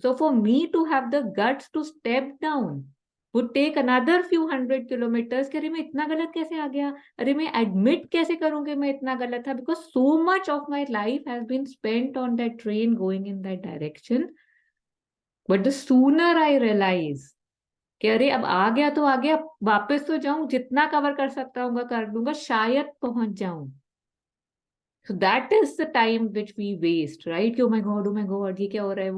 So for me to have the guts to step down would take another few hundred kilometers. कि अरे मैं इतना गलत कैसे आ गया, अरे मैं admit कैसे करूं कि मैं इतना गलत था, because so much of my life has been spent on that train going in that direction. But the sooner I realize कि अरे अब आ गया तो आ गया, वापस तो जाऊं, जितना कवर कर सकता हूँ कर दूंगा, शायद पहुंच जाऊं. So that is the time which we waste, right? कि oh my god, ये क्या हो रहा है,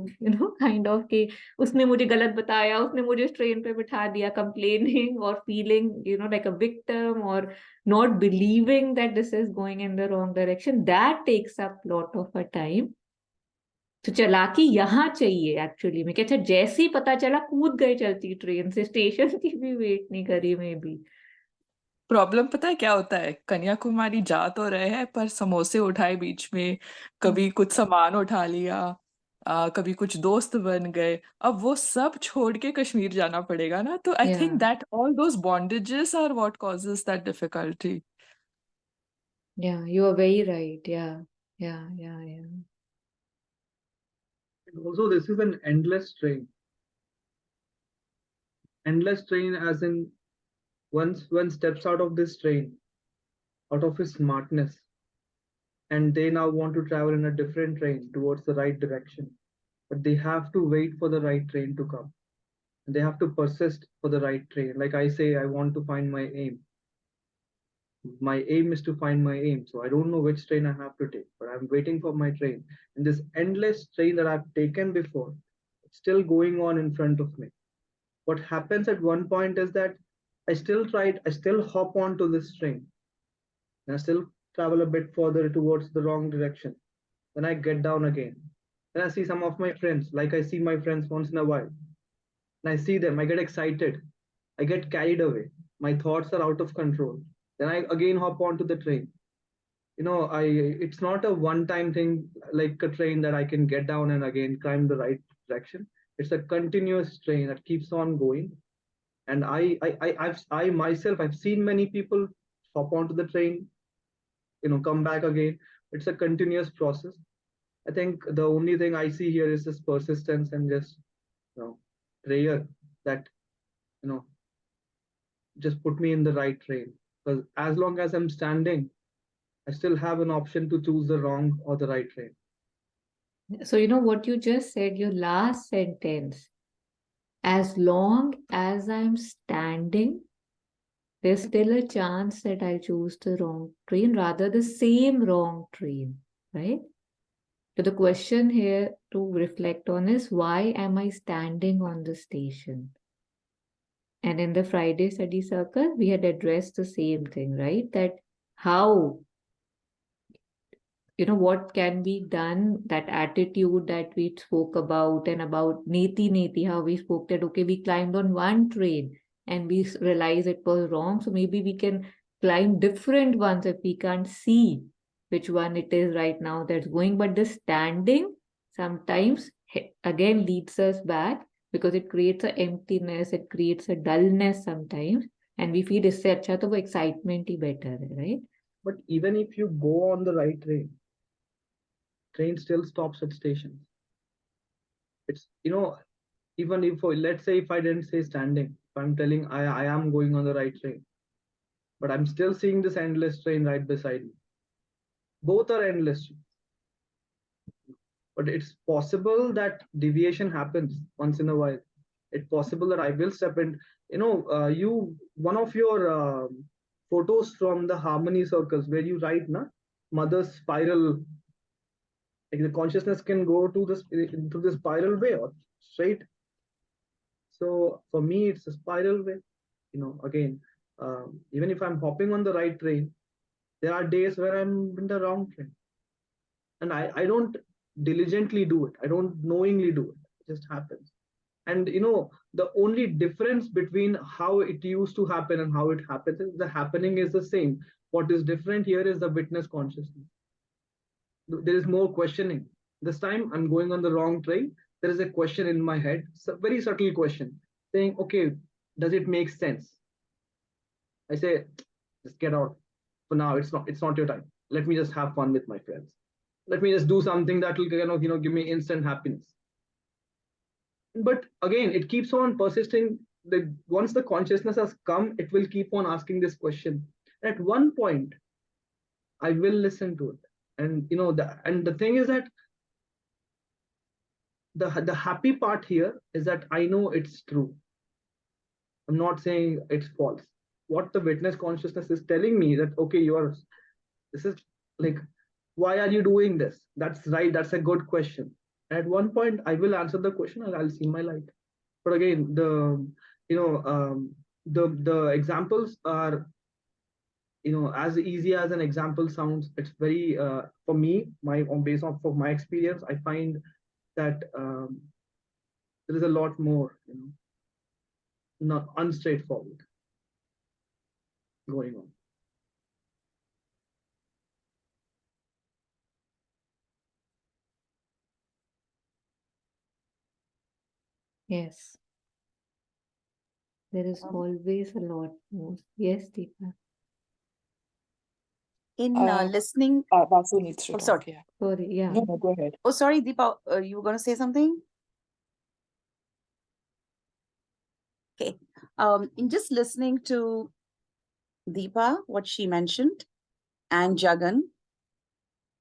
kind of कि उसने मुझे गलत बताया, उसने मुझे ट्रेन पे बिठा दिया, complaining or feeling, like a victim, or not believing that this is going in the wrong direction. That takes up lot of a time. तो चालाकी यहाँ चाहिए एक्चुअली में, अच्छा जैसे ही पता चला कूद गए चलती ट्रेन से, स्टेशन की भी वेट नहीं करी मे बी. प्रॉब्लम पता है क्या होता है, कन्याकुमारी जा तो रहे हैं पर समोसे उठाए बीच में, कभी कुछ सामान उठा लिया, कभी कुछ दोस्त बन गए, अब वो सब छोड़ के कश्मीर जाना पड़ेगा ना. तो I think that all those bondages are what causes that difficulty. Yeah, you are very right. Yeah. And also, this is an endless train. Endless train, as in once one steps out of this train, out of his smartness, and they now want to travel in a different train towards the right direction. But they have to wait for the right train to come. And they have to persist for the right train. Like I say, I want to find my aim. My aim is to find my aim. So I don't know which train I have to take, but I'm waiting for my train. And this endless train that I've taken before, it's still going on in front of me. What happens at one point is that I still hop onto this train. And I still travel a bit further towards the wrong direction. Then I get down again. Then I see some of my friends, like I see my friends once in a while. And I see them, I get excited. I get carried away. My thoughts are out of control. Then I again hop onto the train. It's not a one-time thing like a train that I can get down and again climb the right direction. It's a continuous train that keeps on going. And I myself, I've seen many people hop onto the train, come back again. It's a continuous process. I think the only thing I see here is this persistence and just, prayer that, just put me in the right train. Because as long as I'm standing, I still have an option to choose the wrong or the right train. So, what you just said, your last sentence, as long as I'm standing, there's still a chance that I'll choose the wrong train, rather the same wrong train, right? So the question here to reflect on is, why am I standing on the station? And in the Friday study circle, we had addressed the same thing, right? That how, what can be done, that attitude that we spoke about, and about neti, how we spoke that, okay, we climbed on one train and we realized it was wrong. So maybe we can climb different ones if we can't see which one it is right now that's going. But the standing sometimes again leads us back, because it creates an emptiness, it creates a dullness sometimes, and we feel इससे अच्छा तो वो excitement ही better है, right? But even if you go on the right train still stops at stations. It's, even if, let's say, if I didn't say standing, if I'm telling I am going on the right train, but I'm still seeing this endless train right beside me. Both are endless. But it's possible that deviation happens once in a while. It's possible that I will step in. One of your photos from the harmony circles where you write, mother's spiral, like the consciousness can go to this spiral way or straight. So for me, it's a spiral way. Again, even if I'm hopping on the right train, there are days where I'm in the wrong train, and I don't diligently do it. I don't knowingly do it. It just happens. And the only difference between how it used to happen and how it happens is the happening is the same. What is different here is the witness consciousness. There is more questioning. This time I'm going on the wrong train. There is a question in my head, it's a very subtle question, saying, okay, does it make sense? I say, just get out. For now, it's not your time. Let me just have fun with my friends. Let me just do something that will give me instant happiness. But again, it keeps on persisting. Once the consciousness has come, it will keep on asking this question. At one point, I will listen to it. And the thing is that the happy part here is that I know it's true. I'm not saying it's false. What the witness consciousness is telling me that, okay, this is like, why are you doing this? That's right. That's a good question. At one point, I will answer the question and I'll see my light. But again, the examples are, as easy as an example sounds. It's very, for me, based off of my experience, I find that there is a lot more, not unstraightforward going on. Yes. There is always a lot more. Yes, Deepa. In Uh, listening, Vasu needs to oh, talk. sorry. Yeah. Sorry, yeah. No, go ahead. Oh, sorry, Deepa, you were going to say something? Okay. In just listening to Deepa, what she mentioned, and Jagan,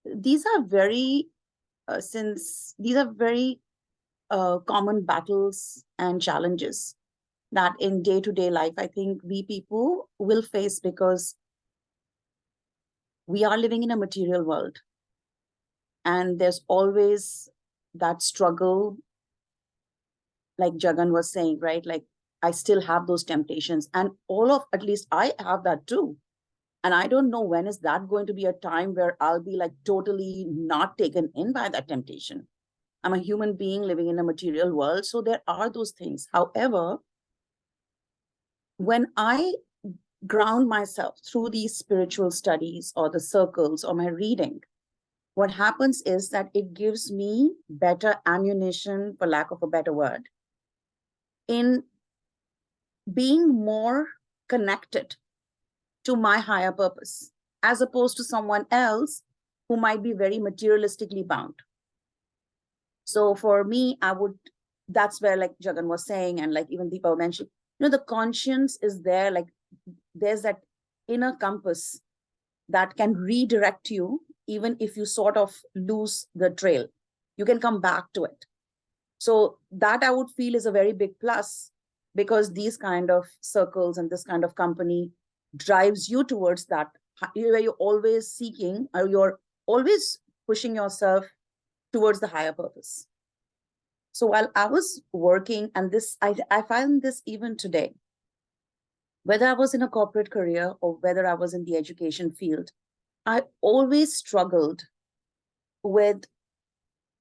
these are very, common battles and challenges that in day-to-day life, I think we people will face because we are living in a material world. And there's always that struggle, like Jagan was saying, right? Like, I still have those temptations, and at least I have that too. And I don't know when is that going to be a time where I'll be like totally not taken in by that temptation. I'm a human being living in a material world, so there are those things. However, when I ground myself through these spiritual studies or the circles or my reading, what happens is that it gives me better ammunition, for lack of a better word, in being more connected to my higher purpose, as opposed to someone else who might be very materialistically bound. So for me, that's where, like Jagan was saying, and like even Deepa mentioned, the conscience is there, like there's that inner compass that can redirect you, even if you sort of lose the trail, you can come back to it. So that I would feel is a very big plus, because these kind of circles and this kind of company drives you towards that, where you're always seeking, or you're always pushing yourself towards the higher purpose. So while I was working, and this, I find this even today, whether I was in a corporate career or whether I was in the education field, I always struggled with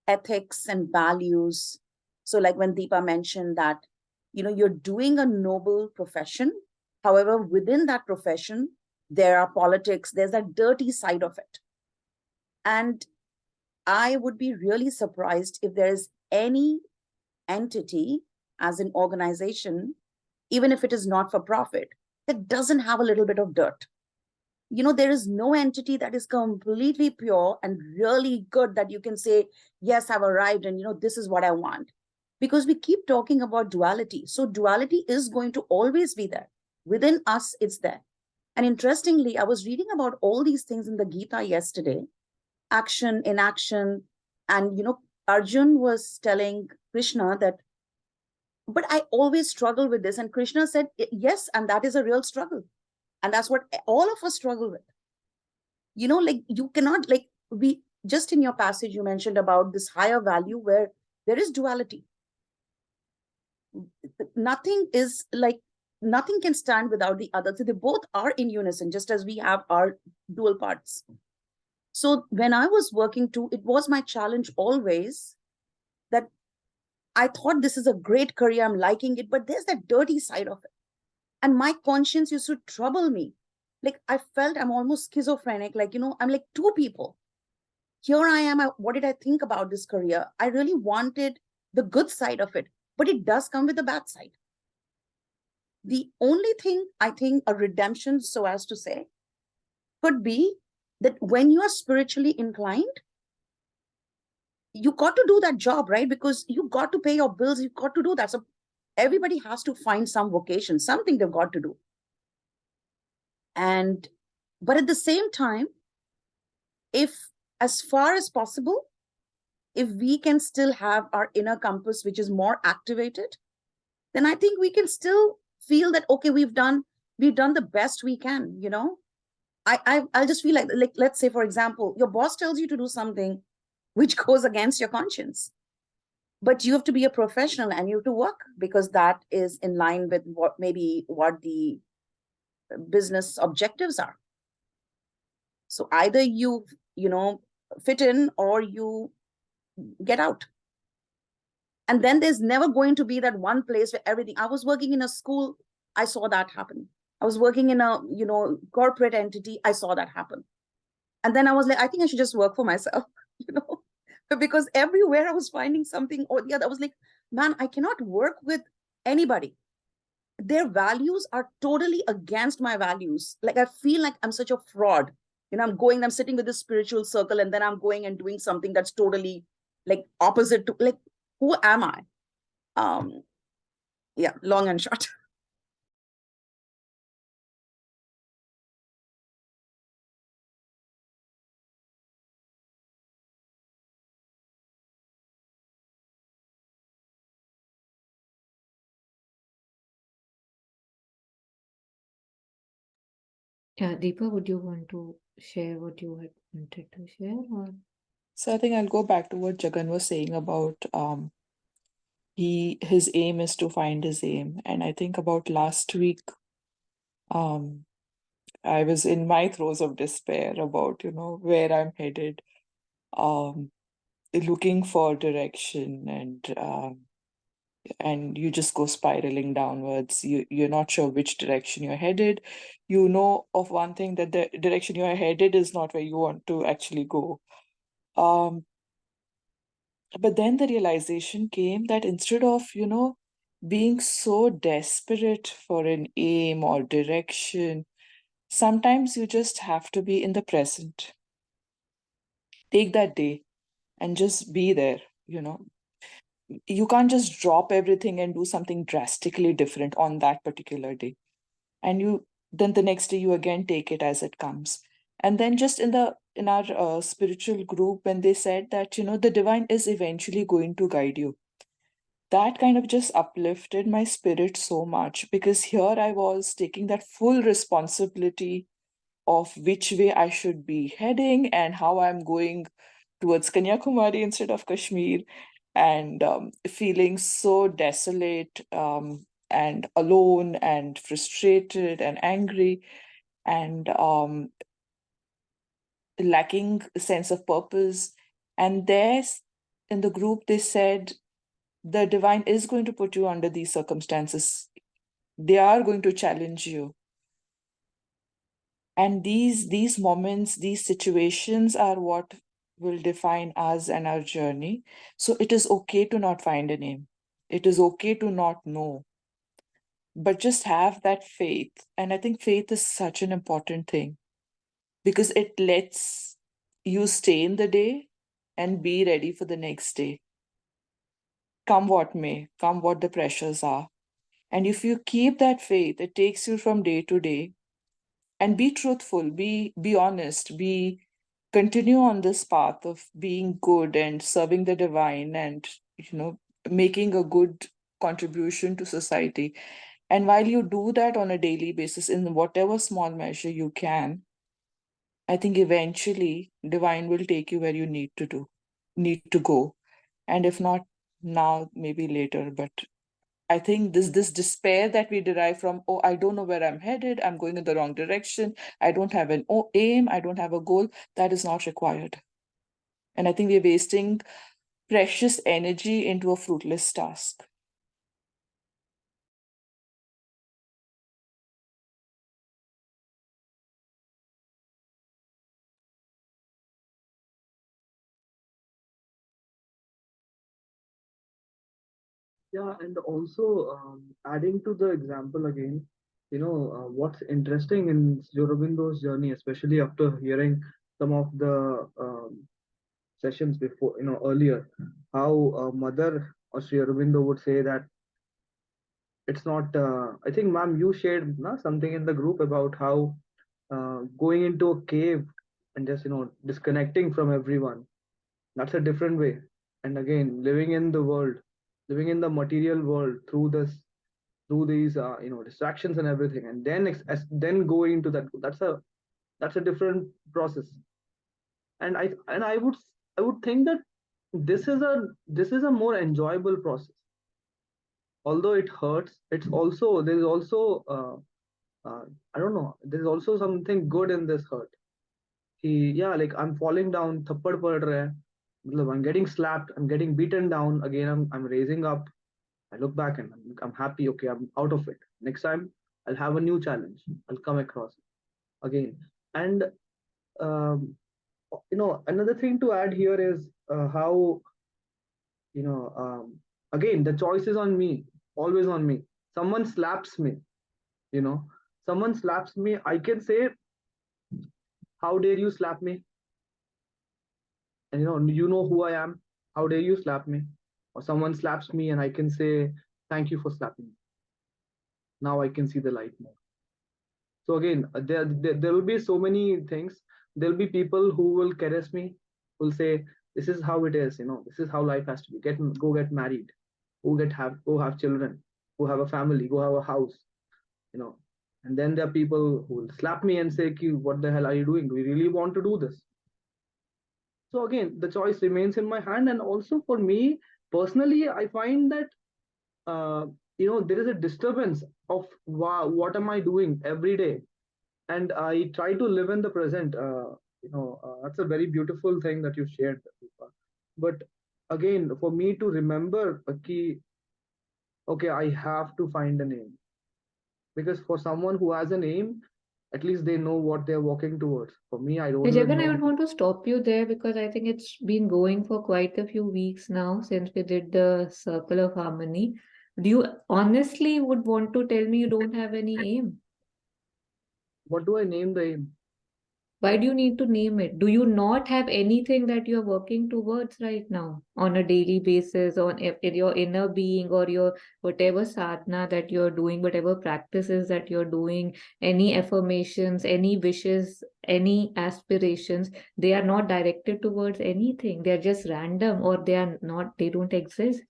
ethics and values. So like when Deepa mentioned that, you're doing a noble profession. However, within that profession, there are politics, there's that dirty side of it. And I would be really surprised if there's any entity, as an organization, even if it is not for profit, that doesn't have a little bit of dirt. There is no entity that is completely pure and really good that you can say, yes, I've arrived and, this is what I want. Because we keep talking about duality. So duality is going to always be there. Within us, it's there. And interestingly, I was reading about all these things in the Gita yesterday, action, inaction. And, Arjun was telling Krishna that, but I always struggle with this. And Krishna said, yes, and that is a real struggle. And that's what all of us struggle with. Like you cannot, like we just in your passage, you mentioned about this higher value where there is duality. nothing is like, nothing can stand without the other. So they both are in unison, just as we have our dual parts. So when I was working too, it was my challenge always that I thought this is a great career, I'm liking it, but there's that dirty side of it. And my conscience used to trouble me. Like I felt I'm almost schizophrenic, like, I'm like two people. Here I am. What did I think about this career? I really wanted the good side of it, but it does come with the bad side. The only thing I think a redemption, so as to say, could be that when you are spiritually inclined, you got to do that job, right? Because you got to pay your bills, you got to do that. So everybody has to find some vocation, something they've got to do. And but at the same time, if as far as possible, if we can still have our inner compass, which is more activated, then I think we can still feel that, okay, we've done the best we can, I'll just feel like, let's say, for example, your boss tells you to do something which goes against your conscience, but you have to be a professional and you have to work because that is in line with what the business objectives are. So either you fit in or you get out. And then there's never going to be that one place where everything. I was working in a school, I saw that happen. I was working in a corporate entity, I saw that happen. And then I was like, I think I should just work for myself, because everywhere I was finding something or the other. I was like, man, I cannot work with anybody. Their values are totally against my values. Like I feel like I'm such a fraud. I'm sitting with this spiritual circle, and then I'm going and doing something that's totally like opposite to, like, who am I? Yeah, long and short. Yeah, Deepa, would you want to share what you had wanted to share? Or So I think I'll go back to what Jagan was saying about his aim is to find his aim. And I think about last week, um, I was in my throes of despair about, where I'm headed, um, looking for direction, and you just go spiraling downwards. You're not sure which direction you're headed. You know of one thing, that the direction you're headed is not where you want to actually go. But then the realization came that instead of, being so desperate for an aim or direction, sometimes you just have to be in the present. Take that day and just be there, You can't just drop everything and do something drastically different on that particular day. And then the next day you again take it as it comes. And then just in our spiritual group, when they said that, the divine is eventually going to guide you, that kind of just uplifted my spirit so much, because here I was taking that full responsibility of which way I should be heading and how I'm going towards Kanyakumari instead of Kashmir, and feeling so desolate, and alone and frustrated and angry, and lacking a sense of purpose. And there's in the group, they said the divine is going to put you under these circumstances. They are going to challenge you. And these moments, these situations are what will define us and our journey. So it is okay to not find a name. It is okay to not know, but just have that faith. And I think faith is such an important thing, because it lets you stay in the day and be ready for the next day. Come what may, come what the pressures are. And if you keep that faith, it takes you from day to day. And be truthful, be honest, continue on this path of being good and serving the divine, and making a good contribution to society. And while you do that on a daily basis in whatever small measure you can, I think eventually divine will take you where you need to go. And if not now, maybe later, but I think this despair that we derive from, oh, I don't know where I'm headed, I'm going in the wrong direction, I don't have an aim, I don't have a goal, that is not required. And I think we're wasting precious energy into a fruitless task. Yeah, and also adding to the example again, what's interesting in Aurobindo journey, especially after hearing some of the sessions before, earlier, how Mother or Sri Aurobindo would say that it's not. I think, ma'am, you shared something in the group about how going into a cave and just disconnecting from everyone. That's a different way. And again, living in the world, living in the material world through these distractions and everything, and then then going into that, that's a different process. And I would think that this is a more enjoyable process, although it hurts. There's also I don't know, there's also something good in this hurt. Yeah, like I'm falling down, thappad pad raha hai. I'm getting slapped, I'm getting beaten down again, I'm raising up. I look back and I'm happy. Okay, I'm out of it. Next time, I'll have a new challenge. I'll come across it again. And um, another thing to add here is how you know again, the choice is on me, always on me. Someone slaps me, you know, someone slaps me. I can say, "How dare you slap me?" And you know who I am. How dare you slap me? Or someone slaps me, and I can say, "Thank you for slapping me. Now I can see the light more." So again, there will be so many things. There'll be people who will caress me, will say, "This is how it is. This is how life has to be. Go get married, go have children, go have a family, go have a house." You know, and then there are people who will slap me and say, "What the hell are you doing? Do you really want to do this?" So again, the choice remains in my hand. And also for me personally, I find that there is a disturbance of what am I doing every day, and I try to live in the present. That's a very beautiful thing that you shared, Deepa. But again, for me to remember a key, okay, I have to find an aim, because for someone who has an aim, at least they know what they're walking towards. For me, I don't even Jagan, I know. would want to stop you there because I think it's been going for quite a few weeks now since we did the Circle of Harmony. Do you honestly would want to tell me you don't have any aim? What do I name the aim? Why do you need to name it? Do you not have anything that you're working towards right now on a daily basis, in your inner being or your whatever sadhana that you're doing, whatever practices that you're doing, any affirmations, any wishes, any aspirations, they are not directed towards anything. They're just random or they don't exist.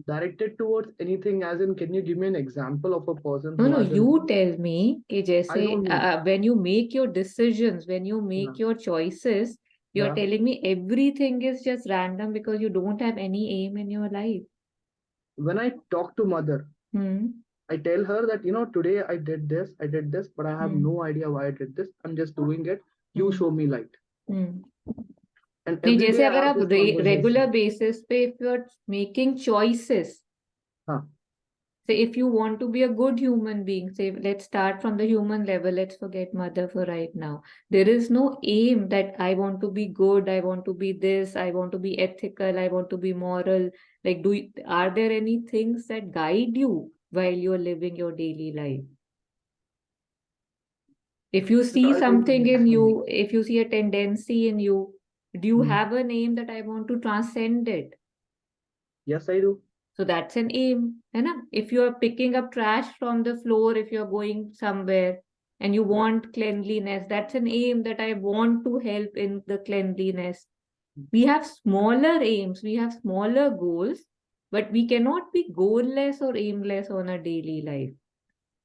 Directed towards anything, as in, can you give me an example of a person No, who no, has an you aim? tell me कि I जैसे don't know. when you make your decisions, when you Yeah. make your choices, you're Yeah. telling me everything is just random because you don't have any aim in your life. When I talk to mother, Hmm. I tell her that, today I did this, but I have Hmm. no idea why I did this. I'm just doing it. You Hmm. show me light. Hmm. And नहीं every जैसे day I अगर have आप this regular conversation. Basis पे if you're making choices, Huh. say if you want to be a good human being, say let's start from the human level, let's forget mother for right now. There is no aim that I want to be good, I want to be this, I want to be ethical, I want to be moral. Like are there any things that guide you while you're living your daily life? If you see I don't something in know. you, if you see a tendency in you, do you Hmm. have an aim that I want to transcend it? Yes, I do. So that's an aim. है ना? If you are picking up trash from the floor, if you're going somewhere and you want cleanliness, that's an aim that I want to help in the cleanliness. We have smaller aims, we have smaller goals, but we cannot be goalless or aimless on a daily life.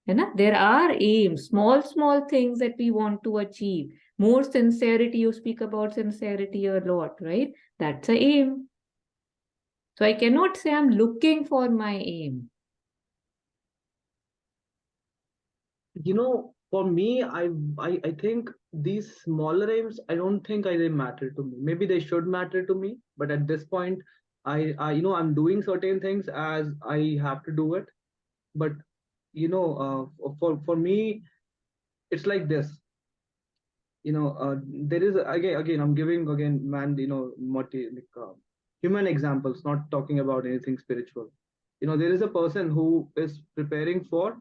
है ना? There are aims, small things that we want to achieve. More sincerity, you speak about sincerity a lot, right? That's an aim. So I cannot say I'm looking for my aim. For me, I think these smaller aims, I don't think they matter to me. Maybe they should matter to me, but at this point, I'm doing certain things as I have to do it. But for me, it's like this. There is again I'm giving again man human examples, not talking about anything spiritual. There is a person who is preparing for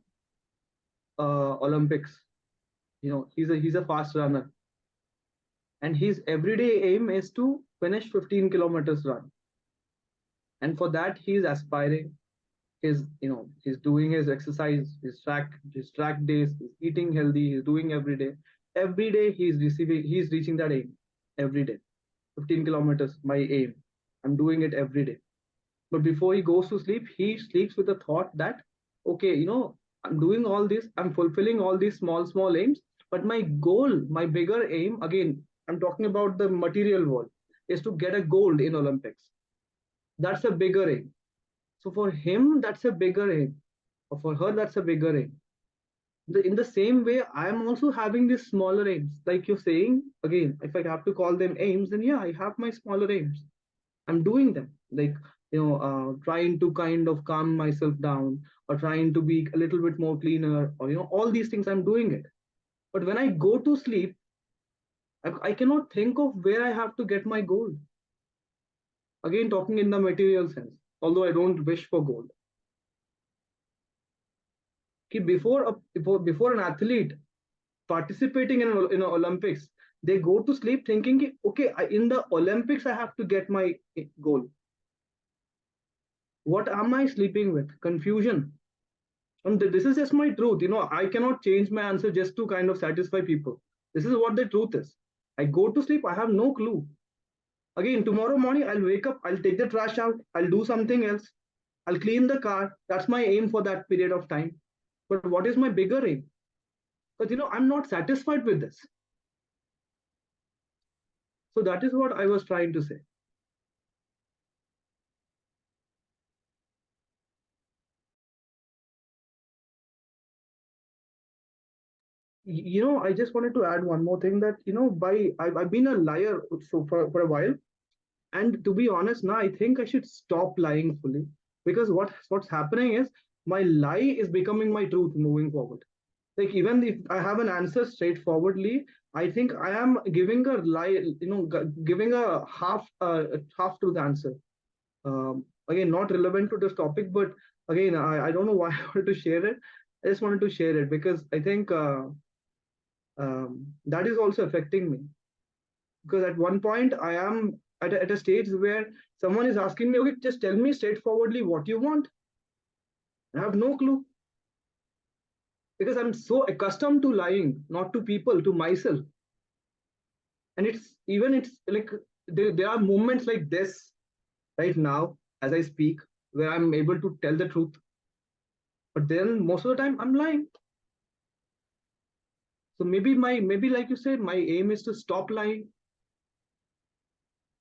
Olympics. He's a fast runner, and his everyday aim is to finish 15 kilometers run, and for that he's aspiring. He's doing his exercise, his track days, he's eating healthy, he's doing every day he's reaching that aim every day. 15 kilometers, my aim. I'm doing it every day. But before he goes to sleep, he sleeps with the thought that, okay, I'm doing all this, I'm fulfilling all these small aims, but my goal, my bigger aim, again, I'm talking about the material world, is to get a gold in Olympics. That's a bigger aim. So for him, that's a bigger aim. Or for her, that's a bigger aim. In the same way, I'm also having these smaller aims. Like you're saying, again, if I have to call them aims, then yeah, I have my smaller aims. I'm doing them, like trying to kind of calm myself down, or trying to be a little bit more cleaner, or all these things I'm doing it. But when I go to sleep, I cannot think of where I have to get my gold. Again, talking in the material sense, although I don't wish for gold. Before an athlete participating in Olympics, they go to sleep thinking, okay, in the Olympics I have to get my goal. What am I sleeping with? Confusion. And this is just my truth. I cannot change my answer just to kind of satisfy people. This is what the truth is. I go to sleep, I have no clue. Again, tomorrow morning, I'll wake up, I'll take the trash out, I'll do something else, I'll clean the car. That's my aim for that period of time. But what is my bigger aim? Because, I'm not satisfied with this. So that is what I was trying to say. I just wanted to add one more thing that, I've been a liar for a while. And to be honest, now I think I should stop lying fully, because what's happening is my lie is becoming my truth moving forward. Like, even if I have an answer straightforwardly, I think I am giving a lie, giving a half truth answer. Again, not relevant to this topic, but again, I don't know why I wanted to share it. I just wanted to share it because I think that is also affecting me. Because at one point I am at a stage where someone is asking me, okay, just tell me straightforwardly what you want. I have no clue, because I'm so accustomed to lying, not to people, to myself. And it's like there are moments like this right now as I speak, where I'm able to tell the truth, but then most of the time I'm lying. So maybe like you said, my aim is to stop lying.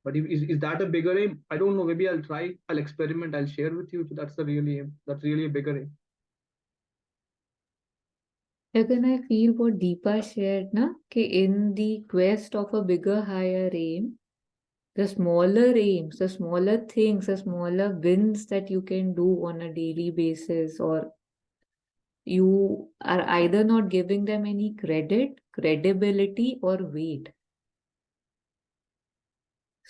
But is that a bigger aim? I don't know. Maybe I'll try. I'll experiment. I'll share with you. So that's the real aim. That's really a bigger aim. Again, I feel what Deepa shared, na, in the quest of a bigger, higher aim, the smaller aims, the smaller things, the smaller wins that you can do on a daily basis, or you are either not giving them any credit, credibility, or weight.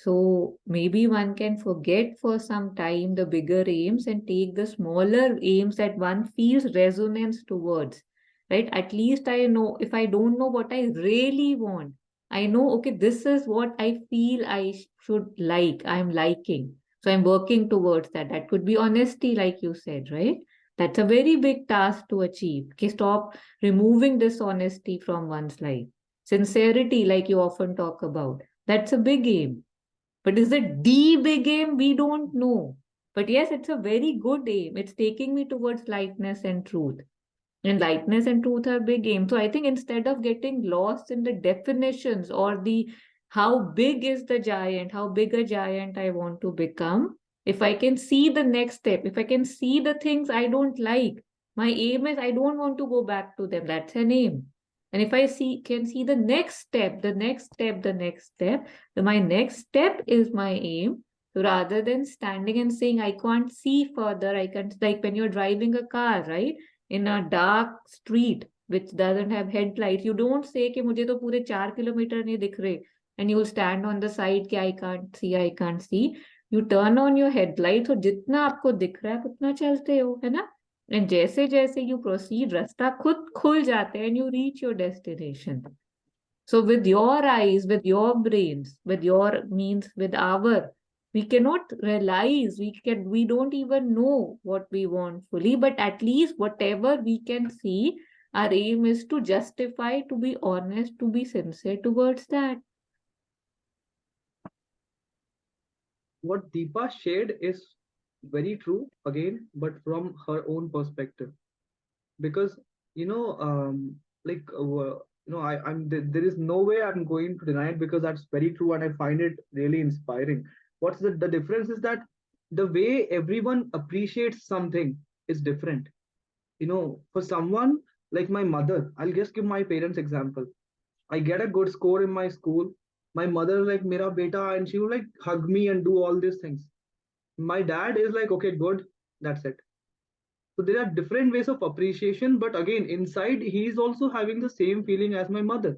So maybe one can forget for some time the bigger aims and take the smaller aims that one feels resonance towards, right? At least I know, if I don't know what I really want, I know, okay, this is what I feel I should like, I'm liking. So I'm working towards that. That could be honesty, like you said, right? That's a very big task to achieve. Okay, stop removing dishonesty from one's life. Sincerity, like you often talk about, that's a big aim. But is it the big aim? We don't know. But yes, it's a very good aim. It's taking me towards lightness and truth. And lightness and truth are big aims. So I think instead of getting lost in the definitions or the how big is the giant, how big a giant I want to become, if I can see the next step, if I can see the things I don't like, My aim is I don't want to go back to them. That's an aim. And if I can see the next step, the next step, the next step, then my next step is my aim. So rather than standing and saying, I can't see further, I can't, like when you're driving a car, right? In a dark street, which doesn't have headlights, you don't say कि मुझे तो पूरे 4 kilometre नहीं दिख रहे, and you will stand on the side कि I can't see. You turn on your headlights, और जितना आपको दिख रहा है उतना चलते हो, है ना? And जैसे जैसे you proceed, रास्ता खुद खुल जाते हैं and you reach your destination. So with your eyes, with your brains, with your means, with our, we cannot realize, we don't even know what we want fully, but at least whatever we can see, our aim is to justify, to be honest, to be sincere towards that. What Deepa shared is very true again, but from her own perspective. Because like there is no way I'm going to deny it, because that's very true and I find it really inspiring. What's the difference is that the way everyone appreciates something is different. For someone like my mother, I'll just give my parents example. I get a good score in my school, my mother like mera beta, and she will like hug me and do all these things. My dad is like, okay, good, that's it. So there are different ways of appreciation, but again, inside he is also having the same feeling as my mother.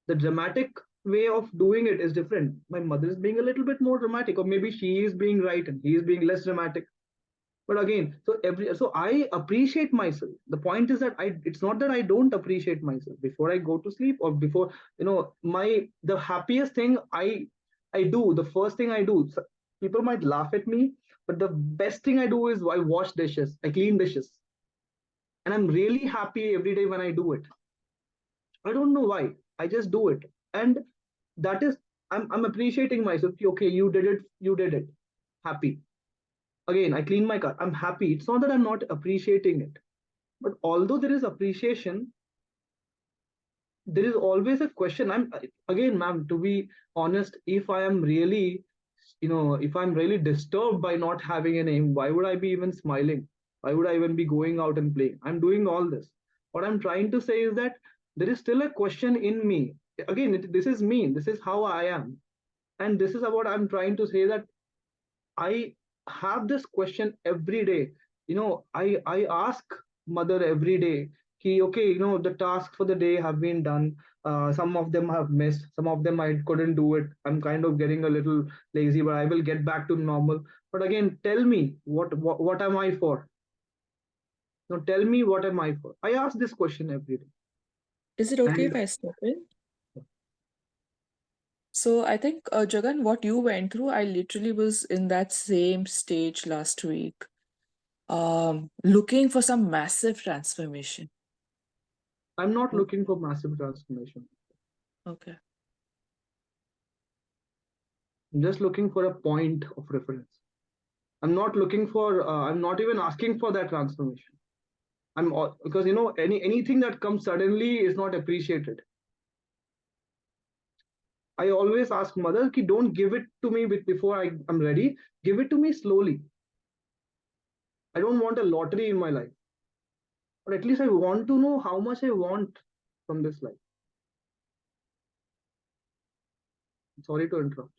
The dramatic way of doing it is different. My mother is being a little bit more dramatic, or maybe she is being right and he is being less dramatic. But again, so I appreciate myself. The point is that it's not that I don't appreciate myself before I go to sleep, or before, the happiest thing I do, the first thing I do, people might laugh at me, but the best thing I do is I wash dishes, I clean dishes, and I'm really happy every day when I do it. I don't know why, I just do it. And that is, I'm appreciating myself. Okay, you did it, happy. Again, I clean my car, I'm happy. It's not that I'm not appreciating it, but although there is appreciation, there is always a question. I'm again, ma'am, to be honest, if I am really, if I'm really disturbed by not having a name, why would I be even smiling? Why would I even be going out and playing? I'm doing all this. What I'm trying to say is that there is still a question in me. Again, this is me, this is how I am, and this is what I'm trying to say, that I have this question every day. I ask mother every day, okay, the tasks for the day have been done. Some of them have missed, some of them I couldn't do it. I'm kind of getting a little lazy, but I will get back to normal. But again, tell me, what am I for? Tell me, what am I for? I ask this question every day. Is it okay And if I step in? So I think, Jagan, what you went through, I literally was in that same stage last week, looking for some massive transformation. I'm not looking for massive transformation. Okay. I'm just looking for a point of reference. I'm not looking for, I'm not even asking for that transformation. Because anything that comes suddenly is not appreciated. I always ask mother, ki don't give it to me before I'm ready. Give it to me slowly. I don't want a lottery in my life, but at least I want to know how much I want from this life. Sorry to interrupt.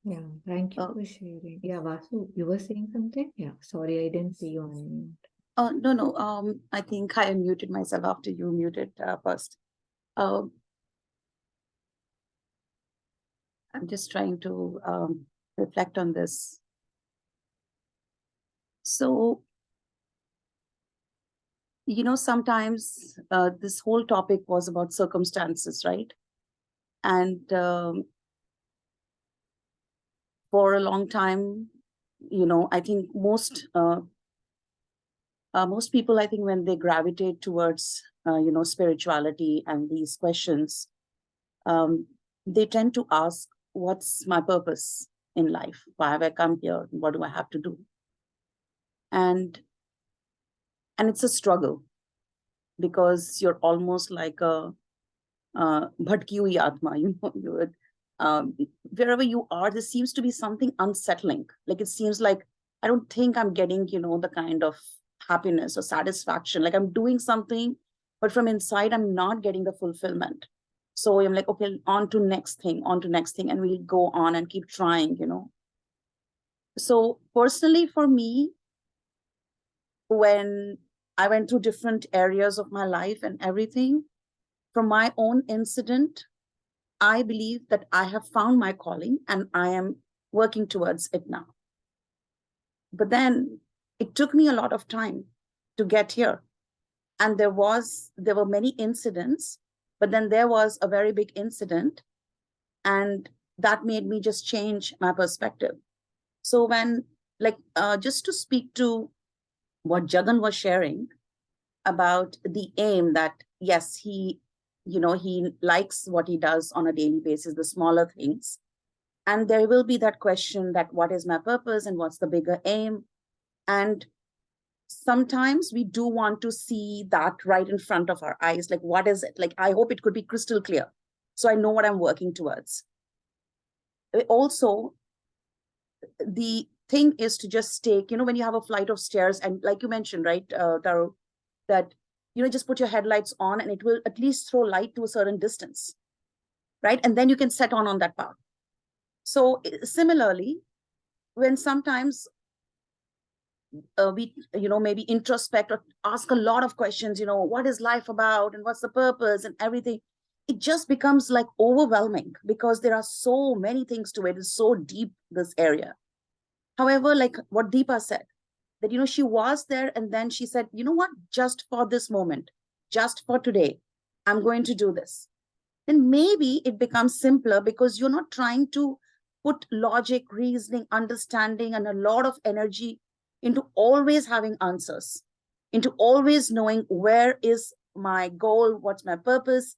Yeah, thank you Uh, for sharing. Yeah, Vasu, you were saying something? Yeah, sorry, I didn't see you on mute. no. I think I unmuted myself after you muted first. I'm just trying to reflect on this. So, sometimes this whole topic was about circumstances, right? And for a long time, I think most people, I think, when they gravitate towards, spirituality and these questions, they tend to ask, what's my purpose in life? Why have I come here? What do I have to do? And it's a struggle, because you're almost like a bhatki hui atma, you would, wherever you are, there seems to be something unsettling. Like it seems like I don't think I'm getting, the kind of happiness or satisfaction. Like I'm doing something, but from inside, I'm not getting the fulfillment. So I'm like, okay, on to next thing, and we'll go on and keep trying, So personally, for me, when I went through different areas of my life and everything, from my own incident, I believe that I have found my calling and I am working towards it now. But then it took me a lot of time to get here. And there were many incidents, but then there was a very big incident, and that made me just change my perspective. So when, just to speak to what Jagan was sharing about the aim, that yes, he likes what he does on a daily basis, the smaller things. And there will be that question that what is my purpose and what's the bigger aim? And sometimes we do want to see that right in front of our eyes. Like, what is it? Like, I hope it could be crystal clear, so I know what I'm working towards. Also, the thing is to just take, when you have a flight of stairs, and like you mentioned, right, Taro, that, just put your headlights on and it will at least throw light to a certain distance, right? And then you can set on that path. So similarly, when sometimes we, maybe introspect or ask a lot of questions, what is life about and what's the purpose and everything, it just becomes like overwhelming because there are so many things to it. It's so deep, this area. However, like what Deepa said, that, she was there and then she said, you know what, just for this moment, just for today, I'm going to do this. Then maybe it becomes simpler because you're not trying to put logic, reasoning, understanding, and a lot of energy into always having answers, into always knowing where is my goal, what's my purpose.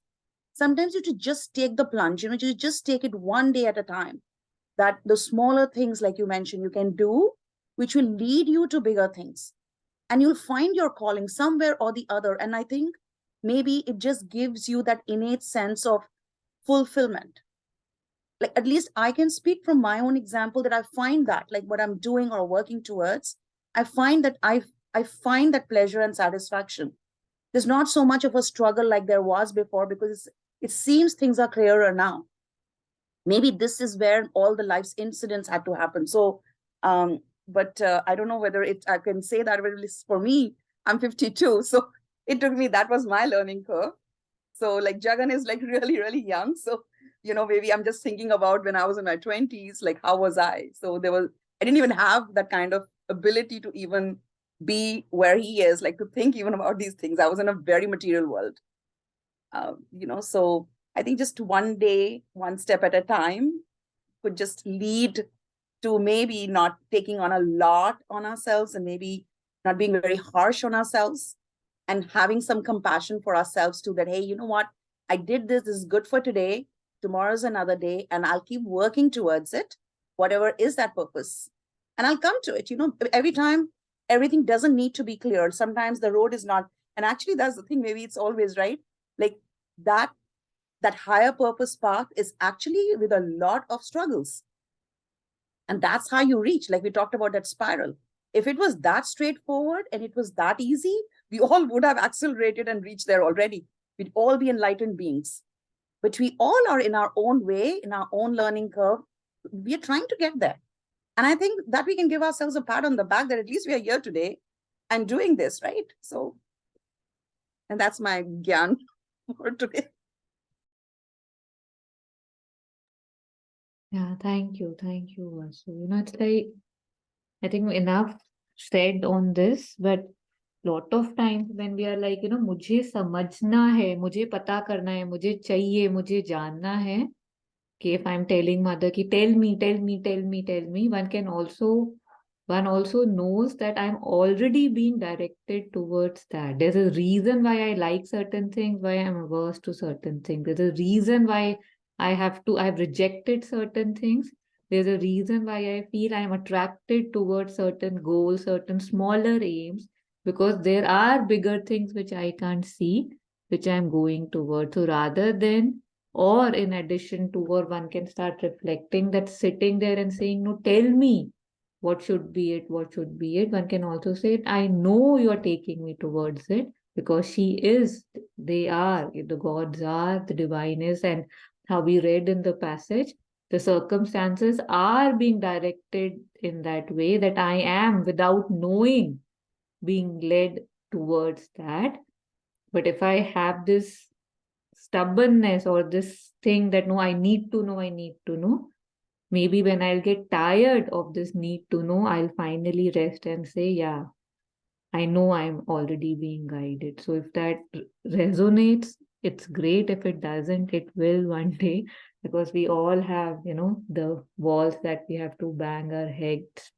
Sometimes you to just take the plunge, you just take it one day at a time. That the smaller things, like you mentioned, you can do, which will lead you to bigger things. And you'll find your calling somewhere or the other. And I think maybe it just gives you that innate sense of fulfillment. Like, at least I can speak from my own example, that I find that, like, what I'm doing or working towards, I find that I find that pleasure and satisfaction. There's not so much of a struggle like there was before, because it seems things are clearer now. Maybe this is where all the life's incidents had to happen. So but I don't know whether I can say that, but at least for me, I'm 52, so it took me, that was my learning curve. So like Jagan is like really, really young. So, maybe I'm just thinking about when I was in my 20s, like how was I? So I didn't even have that kind of ability to even be where he is, like to think even about these things. I was in a very material world. So I think just one day, one step at a time could just lead to maybe not taking on a lot on ourselves, and maybe not being very harsh on ourselves, and having some compassion for ourselves too, that, hey, you know what, I did this is good for today, tomorrow's another day, and I'll keep working towards it, whatever is that purpose, and I'll come to it. Every time, everything doesn't need to be clear. Sometimes the road is not, and actually that's the thing, maybe it's always right, like that higher purpose path is actually with a lot of struggles. And that's how you reach, like we talked about that spiral. If it was that straightforward and it was that easy, we all would have accelerated and reached there already. We'd all be enlightened beings. But we all are in our own way, in our own learning curve. We are trying to get there. And I think that we can give ourselves a pat on the back, that at least we are here today and doing this, right? So, and that's my gyan for today. Yeah, thank you. Thank you, Vasu. It's like, I think enough said on this, but lot of times when we are like, मुझे समझना है, मुझे पता करना है, मुझे चाहिए, मुझे जानना है, कि if I'm telling mother ki tell me, one also knows that I'm already being directed towards that. There's a reason why I like certain things, why I'm averse to certain things. There's a reason why I've rejected certain things. There's a reason why I feel I'm attracted towards certain goals, certain smaller aims, because there are bigger things which I can't see. which I'm going towards. So rather than, or in addition to, or one can start reflecting that, sitting there and saying, no, tell me what should be it, what should be it. One can also say, I know you're taking me towards it, because she is, they are, the gods are, the divine is, and how we read in the passage, the circumstances are being directed in that way, that I am, without knowing, being led towards that. But if I have this stubbornness or this thing that no, I need to know, I need to know, maybe when I'll get tired of this need to know, I'll finally rest and say, yeah, I know I'm already being guided. So if that resonates, it's great. If it doesn't, it will one day, because we all have, the walls that we have to bang our heads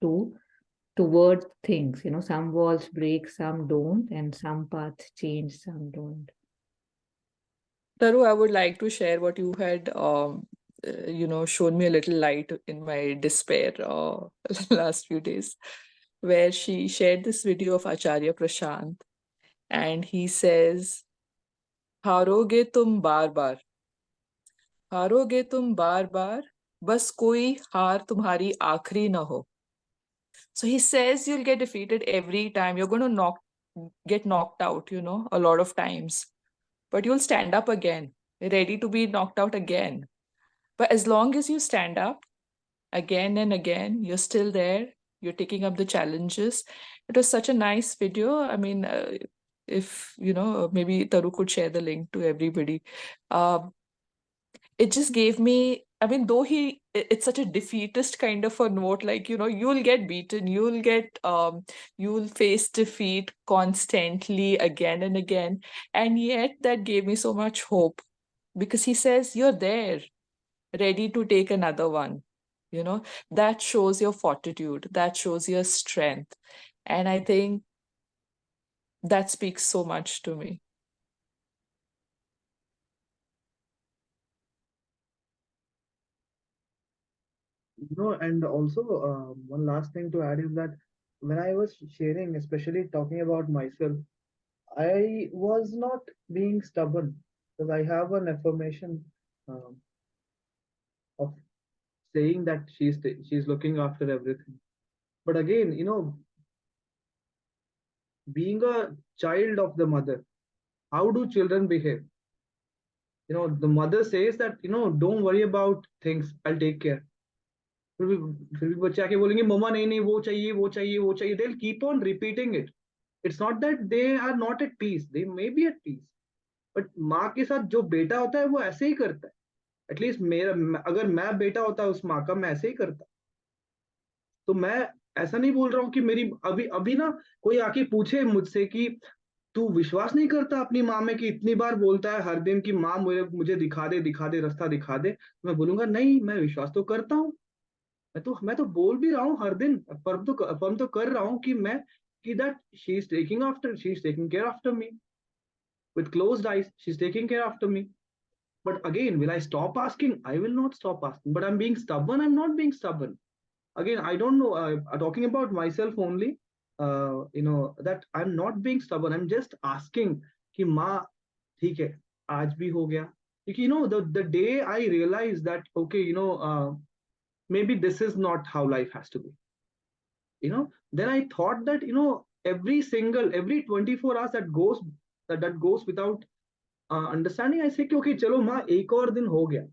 towards things. Some walls break, some don't, and some paths change, some don't. Taru, I would like to share what you had, shown me a little light in my despair last few days, where she shared this video of Acharya Prashant, and he says, हारोगे तुम बार बार, हारोगे तुम बार बार, बस कोई हार तुम्हारी आखिरी ना हो. So he says you'll get defeated every time. You're going to get knocked out, a lot of times. But you'll stand up again, ready to be knocked out again. But as long as you stand up again and again, you're still there, you're taking up the challenges. It was such a nice video. I mean, if, maybe Taru could share the link to everybody. It just gave me, I mean, though it's such a defeatist kind of a note, like, you'll get beaten, you'll face defeat constantly again and again. And yet that gave me so much hope, because he says you're there, ready to take another one. That shows your fortitude, that shows your strength. And I think that speaks so much to me. And also one last thing to add is that when I was sharing, especially talking about myself, I was not being stubborn, because I have an affirmation um, of saying that she's looking after everything. But again, being a child of the mother, how do children behave? The mother says that, don't worry about things, I'll take care. फिर भी बच्चे आके बोलेंगे मम्मा नहीं नहीं वो चाहिए वो चाहिए वो चाहिए. They'll keep on repeating it. It's not that they are not at peace, they may be at peace, but माँ के साथ जो बेटा होता है वो ऐसे ही करता है. एटलीस्ट मेरा, अगर मैं बेटा होता उस माँ का, मैं ऐसे ही करता. तो मैं ऐसा नहीं बोल रहा हूँ कि मेरी अभी अभी ना कोई आके पूछे मुझसे कि तू विश्वास नहीं करता अपनी माँ में, कि इतनी बार बोलता है हर दिन कि माँ मुझे मुझे दिखा दे रास्ता दिखा दे. मैं बोलूंगा नहीं, मैं विश्वास तो करता हूँ. मैं तो बोल भी रहा हूँ हर दिन, अफर्म तो कर रहा हूँ कि that she is taking care after me with closed eyes. She's taking care after me. But again, will I stop asking? I will not stop asking. But I'm being stubborn. I'm not being stubborn. Again, I don't know. Talking about myself only. That I'm not being stubborn. I'm just asking कि माँ ठीक है आज भी हो गया. Because the day I realized that okay, maybe this is not how life has to be. Then I thought that every 24 hours that goes without understanding, I say कि okay चलो माँ एक और दिन हो गया.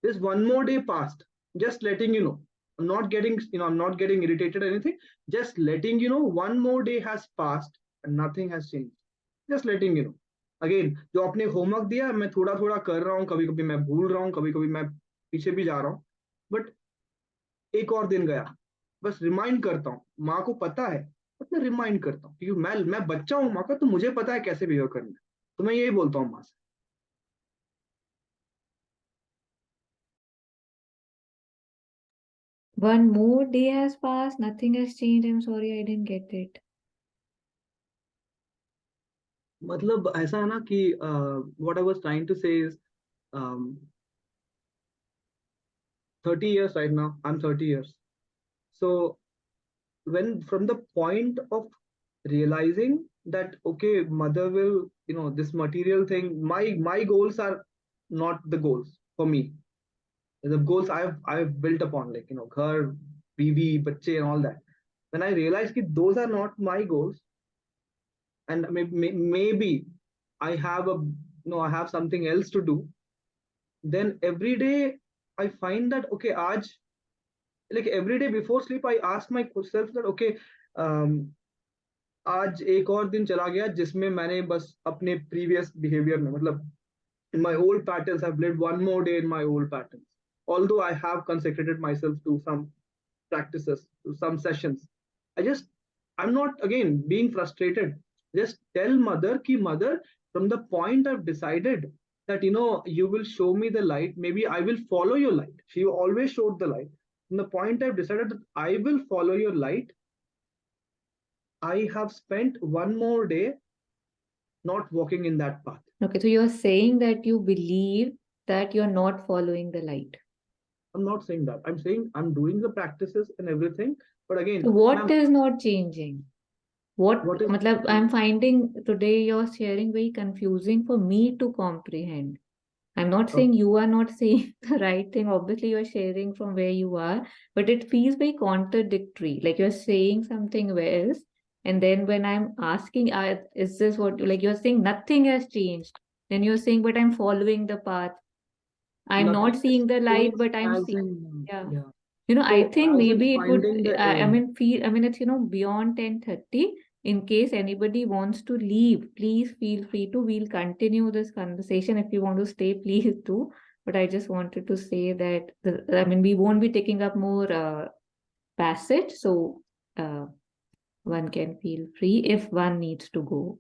This one more day passed. Just letting you know. I'm not getting irritated or anything. Just letting you know one more day has passed and nothing has changed. Just letting you know. Again, जो आपने homework दिया मैं थोड़ा थोड़ा कर रहा हूँ, कभी कभी मैं भूल रहा हूँ, कभी कभी मैं पीछे भी जा रहा हूँ. बट एक और दिन गया, बस रिमाइंड करता हूँ. माँ को पता है, बट मैं रिमाइंड करता हूँ क्योंकि मैं बच्चा हूँ माँ का, तो मुझे पता है कैसे बिहेव करना है. तो मैं यही बोलता हूँ माँ से. One more day has passed, nothing has changed. I'm sorry, I didn't get it. मतलब ऐसा है ना कि what I was trying to say is 30 years right now. I'm 30 years. So when from the point of realizing that okay, mother will, this material thing, my goals are not the goals for me. The goals I've built upon, like, ghar, bibi, bache, and all that. When I realized that those are not my goals, and maybe I have I have something else to do, then every day I find that okay, like every day before sleep I ask myself that okay, um, आज एक और दिन चला गया जिसमें मैंने बस अपने previous behavior में, मतलब in my old patterns, I've lived one more day in my old patterns. Although I have consecrated myself to some practices, to some sessions, I just, I'm not again being frustrated. Just tell mother ki mother, from the point I've decided that you will show me the light, maybe I will follow your light. She always showed the light. From the point I've decided that I will follow your light, I have spent one more day not walking in that path. Okay, so you're saying that you believe that you're not following the light. I'm not saying that. I'm saying I'm doing the practices and everything. But again, So what is not changing? what is matlab, I'm finding today you're sharing very confusing for me to comprehend. I'm not saying you are not saying the right thing. Obviously, you're sharing from where you are, but it feels very contradictory. Like you're saying something else. And then when I'm asking, is this what, like you're saying nothing has changed. Then you're saying, but I'm following the path. I'm not nothing has seeing the light, changed but I'm as seeing, in yeah. yeah. I So think as in maybe it would, finding the I end. mean, it's, beyond 10:30. In case anybody wants to leave, please feel free to. We'll continue this conversation. If you want to stay, please do. But I just wanted to say that, we won't be taking up more passage. So one can feel free if one needs to go. Yeah.